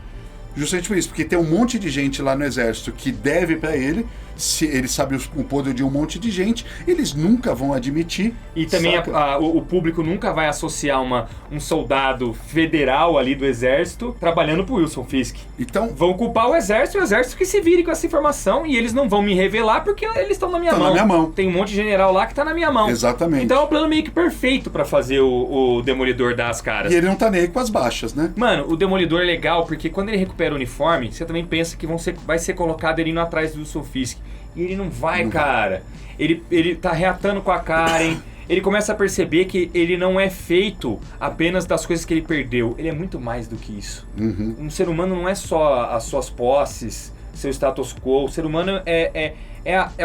Justamente por isso, porque tem um monte de gente lá no exército que deve pra ele, se ele sabe o poder de um monte de gente, eles nunca vão admitir. E também o público nunca vai associar um soldado federal ali do exército trabalhando pro Wilson Fisk. Então, vão culpar o exército que se vire com essa informação, e eles não vão me revelar porque eles estão na minha mão. Tem um monte de general lá que tá na minha mão. Exatamente. Então é um plano meio que perfeito pra fazer o Demolidor dar as caras. E ele não tá nem aí com as baixas, né? Mano, o Demolidor é legal porque quando ele recupera o uniforme, você também pensa que vai ser colocado ele indo atrás do Wilson Fisk. E ele não vai, cara. Ele tá reatando com a Karen. Ele começa a perceber que ele não é feito apenas das coisas que ele perdeu. Ele é muito mais do que isso. Um ser humano não é só as suas posses, seu status quo. O ser humano é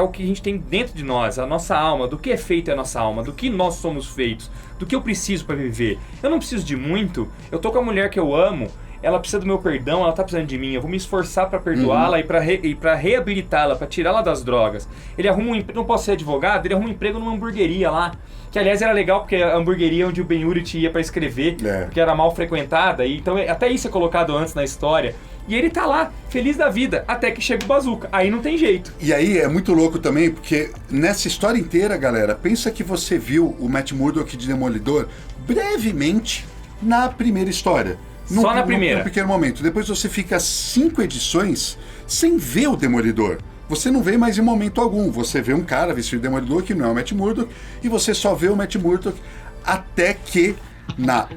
o que a gente tem dentro de nós, a nossa alma. Do que é feita a nossa alma, do que nós somos feitos, do que eu preciso pra viver. Eu não preciso de muito. Eu tô com a mulher que eu amo. Ela precisa do meu perdão, ela tá precisando de mim. Eu vou me esforçar pra perdoá-la e pra reabilitá-la, pra tirá-la das drogas. Ele arruma um emprego, não posso ser advogado, ele arruma um emprego numa hamburgueria lá. Que aliás era legal porque a hamburgueria onde o Ben Urich ia pra escrever, porque era mal frequentada. E, então até isso é colocado antes na história. E ele tá lá, feliz da vida, até que chega o Bazooka. Aí não tem jeito. E aí é muito louco também, porque nessa história inteira, galera, pensa que você viu o Matt Murdock de Demolidor brevemente na primeira história. Só na primeira. Num pequeno momento. Depois você fica 5 edições sem ver o Demolidor. Você não vê mais em momento algum. Você vê um cara vestido de Demolidor que não é o Matt Murdock, e você só vê o Matt Murdock até que na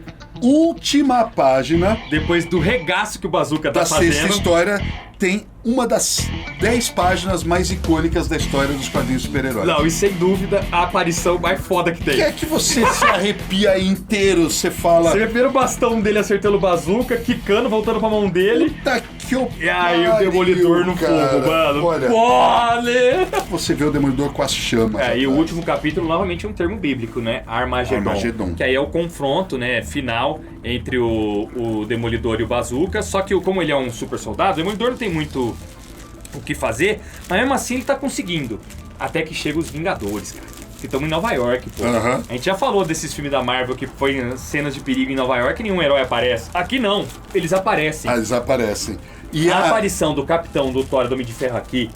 última página, depois do regaço que o Bazooka tá fazendo, da sexta história, tem uma das 10 páginas mais icônicas da história dos quadrinhos super-heróis. Não, e sem dúvida a aparição mais foda que tem. Que é que você se arrepia inteiro, você fala... Você vê o bastão dele acertando o Bazooka, quicando, voltando pra mão dele. Puta que eu E aí o Demolidor no fogo, mano. Olha, você vê o Demolidor com as chamas. E o último capítulo, novamente, é um termo bíblico, né? Armagedon. Que aí é o confronto, né, final entre o Demolidor e o Bazooka. Só que como ele é um super soldado, o Demolidor não tem muito o que fazer, mas mesmo assim ele tá conseguindo. Até que chegam os Vingadores, cara. Que estão em Nova York, pô. A gente já falou desses filmes da Marvel que foi cenas de perigo em Nova York e nenhum herói aparece. Aqui não, eles aparecem. Eles aparecem. E a aparição do Capitão, do Thor, do Homem de Ferro aqui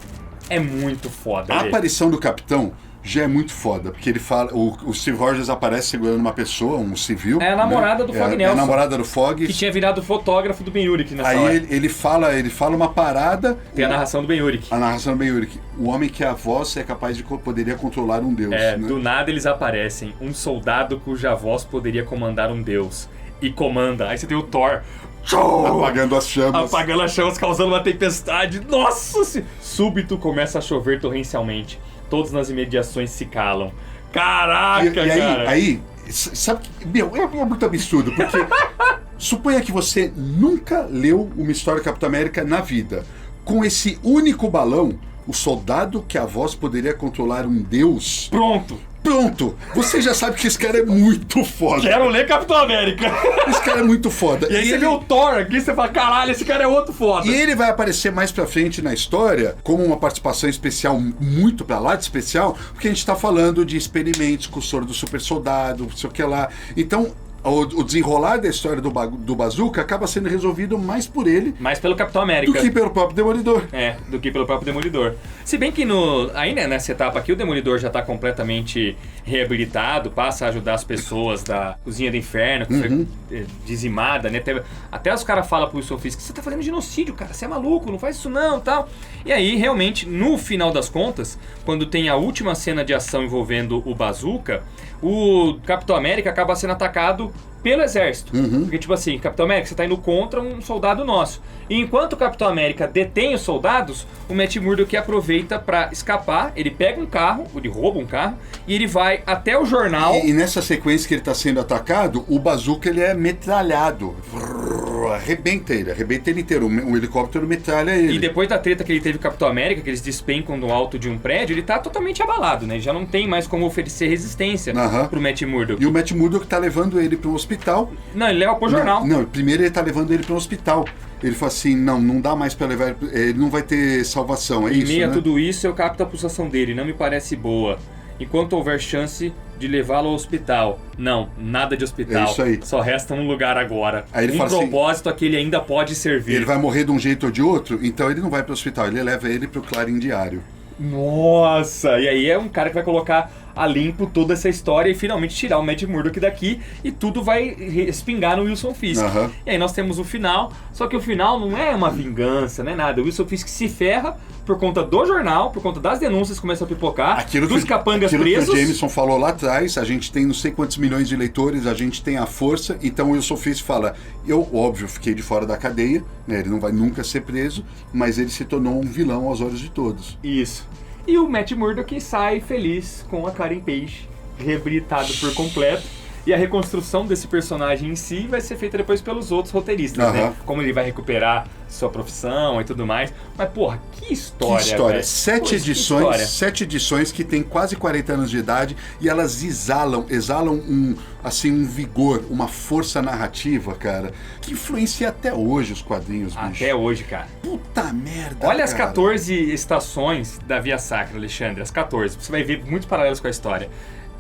é muito foda. A velho. aparição do Capitão já é muito foda, porque ele fala, o Steve Rogers aparece segurando uma pessoa, um civil. É a namorada do Fogg É Nelson. a namorada do Fogg. Que tinha virado fotógrafo do Ben Urich nessa Aí hora. ele fala uma parada. Tem a narração do Ben Urich. A narração do Ben Urich. O homem que a voz é capaz de poderia controlar um deus. É, né? do nada eles aparecem. Um soldado cuja voz poderia comandar um deus. E comanda. Aí você tem o Thor. Apagando as chamas. Apagando as chamas, causando uma tempestade. Nossa! Súbito começa a chover torrencialmente. Todos nas imediações se calam. Caraca, cara! Aí, sabe que, meu, é muito absurdo, porque suponha que você nunca leu uma história do Capitão América na vida. Com esse único balão, o soldado que a voz poderia controlar um deus. Pronto! Você já sabe que esse cara é muito foda. Quero ler Capitão América! Esse cara é muito foda. E aí você vê o Thor aqui, você fala, caralho, esse cara é outro foda. E ele vai aparecer mais pra frente na história como uma participação especial, muito pra lá de especial, porque a gente tá falando de experimentos com o soro do super soldado, não sei o que lá. Então, o desenrolar da história do Bazooka acaba sendo resolvido mais por ele Mais pelo Capitão América. do que pelo próprio Demolidor. Do que pelo próprio Demolidor. Se bem que aí, né, nessa etapa aqui o Demolidor já tá completamente reabilitado, passa a ajudar as pessoas da Cozinha do Inferno, que foi dizimada, né? Até os caras falam pro Wilson Fisk, você tá fazendo genocídio, cara, você é maluco, não faz isso não, tal. E aí, realmente, no final das contas, quando tem a última cena de ação envolvendo o Bazooka, o Capitão América acaba sendo atacado pelo exército. Porque, tipo assim, Capitão América, você tá indo contra um soldado nosso. E enquanto o Capitão América detém os soldados, o Matt Murdock aproveita pra escapar, ele pega um carro, ele rouba um carro, e ele vai até o jornal... E nessa sequência que ele tá sendo atacado, o Bazooka ele é metralhado. Arrebenta ele inteiro. Um helicóptero metralha ele. E depois da treta que ele teve com o Capitão América, que eles despencam do alto de um prédio, ele tá totalmente abalado, né? Ele já não tem mais como oferecer resistência pro Matt Murdock. E o Matt Murdock tá levando ele para um hospital. Não, ele leva pro jornal. Não, primeiro ele tá levando ele para um hospital. Ele fala assim, não dá mais para levar, ele não vai ter salvação, é Em isso, meio a né? tudo isso, eu capto a pulsação dele, não me parece boa. Enquanto houver chance de levá-lo ao hospital. Não, nada de hospital. É isso aí. Só resta um lugar agora. Aí ele um fala assim, propósito a que ele ainda pode servir. Ele vai morrer de um jeito ou de outro, então ele não vai para o hospital, ele leva ele para o Clarim Diário. Nossa! E aí é um cara que vai colocar a limpo toda essa história e finalmente tirar o Matt Murdock daqui e tudo vai respingar no Wilson Fisk. E aí nós temos o final, só que o final não é uma vingança, não é nada. O Wilson Fisk se ferra por conta do jornal, por conta das denúncias que começam a pipocar, dos capangas presos. Aquilo que o Jameson falou lá atrás, a gente tem não sei quantos milhões de leitores, a gente tem a força, então o Wilson Fisk fala, eu, óbvio, fiquei de fora da cadeia, né, ele não vai nunca ser preso, mas ele se tornou um vilão aos olhos de todos. Isso. E o Matt Murdock sai feliz com a Karen Page, reabilitado por completo. E a reconstrução desse personagem em si vai ser feita depois pelos outros roteiristas, né? Como ele vai recuperar sua profissão e tudo mais. Mas, porra, que história, que história. Véio. 7 edições que tem quase 40 anos de idade e elas exalam um vigor, uma força narrativa, cara, que influencia até hoje os quadrinhos, bicho. Até hoje, cara. Puta merda, Olha as 14 estações da Via Sacra, Alexandre, as 14. Você vai ver muitos paralelos com a história.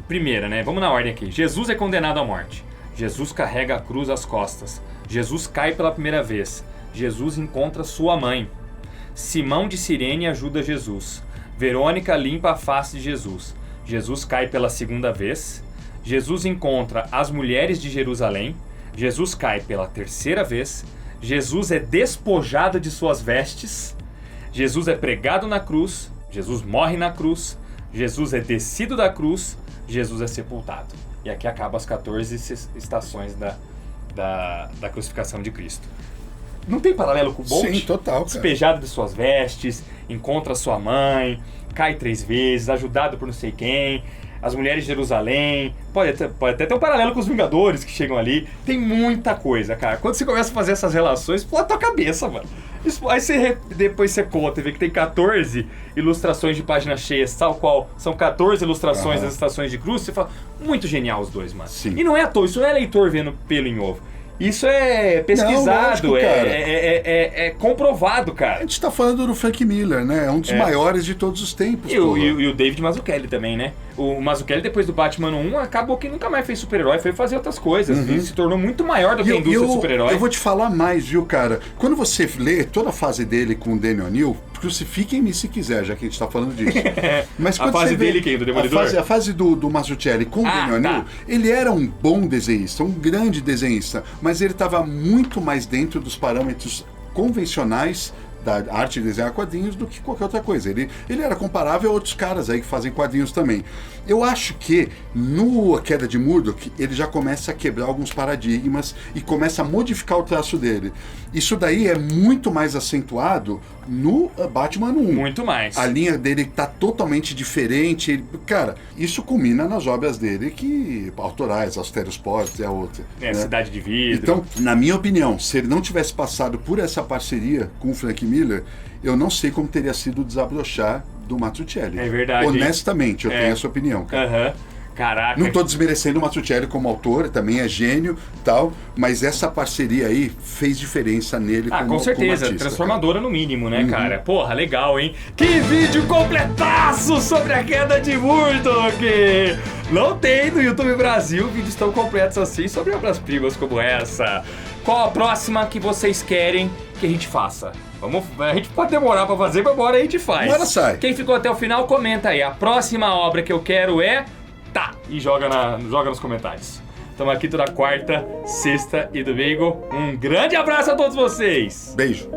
Primeira, né? Vamos na ordem aqui. Jesus é condenado à morte. Jesus carrega a cruz às costas. Jesus cai pela primeira vez. Jesus encontra sua mãe. Simão de Cirene ajuda Jesus. Verônica limpa a face de Jesus. Jesus cai pela segunda vez. Jesus encontra as mulheres de Jerusalém. Jesus cai pela terceira vez. Jesus é despojado de suas vestes. Jesus é pregado na cruz. Jesus morre na cruz. Jesus é descido da cruz. Jesus é sepultado. E aqui acaba as 14 estações da crucificação de Cristo. Não tem paralelo com o Bolt? Sim, total, cara. Despejado de suas vestes, encontra sua mãe, cai 3 vezes, ajudado por não sei quem, as mulheres de Jerusalém, pode até ter um paralelo com os Vingadores que chegam ali. Tem muita coisa, cara. Quando você começa a fazer essas relações, explode a tua cabeça, mano. Aí depois você conta e vê que tem 14 ilustrações de páginas cheias, tal qual são 14 ilustrações das estações de cruz. Você fala, muito genial os dois, mano. Sim. E não é à toa, isso não é leitor vendo pelo em ovo. Isso é pesquisado, não, lógico, é comprovado, cara. A gente tá falando do Frank Miller, né? É um dos maiores de todos os tempos. E o David Mazzucchelli também, né? O Mazzucchelli, depois do Batman 1, acabou que nunca mais fez super-herói, foi fazer outras coisas. Ele se tornou muito maior do que a indústria de super-herói. Eu vou te falar mais, viu, cara? Quando você lê toda a fase dele com o Danny O'Neill, porque crucifiquem-me se quiser, já que a gente tá falando disso. Mas A quando fase você vê dele quem? Do Demolidor? A fase do Mazzucchelli com o Daniel O'Neill, tá. ele era um bom desenhista, um grande desenhista, mas ele estava muito mais dentro dos parâmetros convencionais da arte de desenhar quadrinhos do que qualquer outra coisa. Ele era comparável a outros caras aí que fazem quadrinhos também. Eu acho que no A Queda de Murdoch ele já começa a quebrar alguns paradigmas e começa a modificar o traço dele. Isso daí é muito mais acentuado no Batman 1. Muito mais. A linha dele tá totalmente diferente. Cara, isso culmina nas obras dele que autorais, Austérios Post é a outra. É, né? Cidade de Vidro. Então, na minha opinião, se ele não tivesse passado por essa parceria com o Frank Miller, eu não sei como teria sido desabrochar do Mazzucchelli. É verdade, Honestamente, eu tenho essa opinião, cara. Aham. Caraca. Não tô desmerecendo o Mazzucchelli como autor, também é gênio tal, mas essa parceria aí fez diferença nele como com certeza, como artista, transformadora no mínimo, né, cara? Porra, legal, hein? Que vídeo completaço sobre A Queda de Murdoch! Não tem no YouTube Brasil vídeos tão completos assim sobre obras-primas como essa. Qual a próxima que vocês querem que a gente faça? A gente pode demorar pra fazer, mas agora a gente faz. Bora, sai. Quem ficou até o final, comenta aí. A próxima obra que eu quero é... Tá! E joga nos comentários. Estamos aqui toda quarta, sexta e domingo. Um grande abraço a todos vocês! Beijo.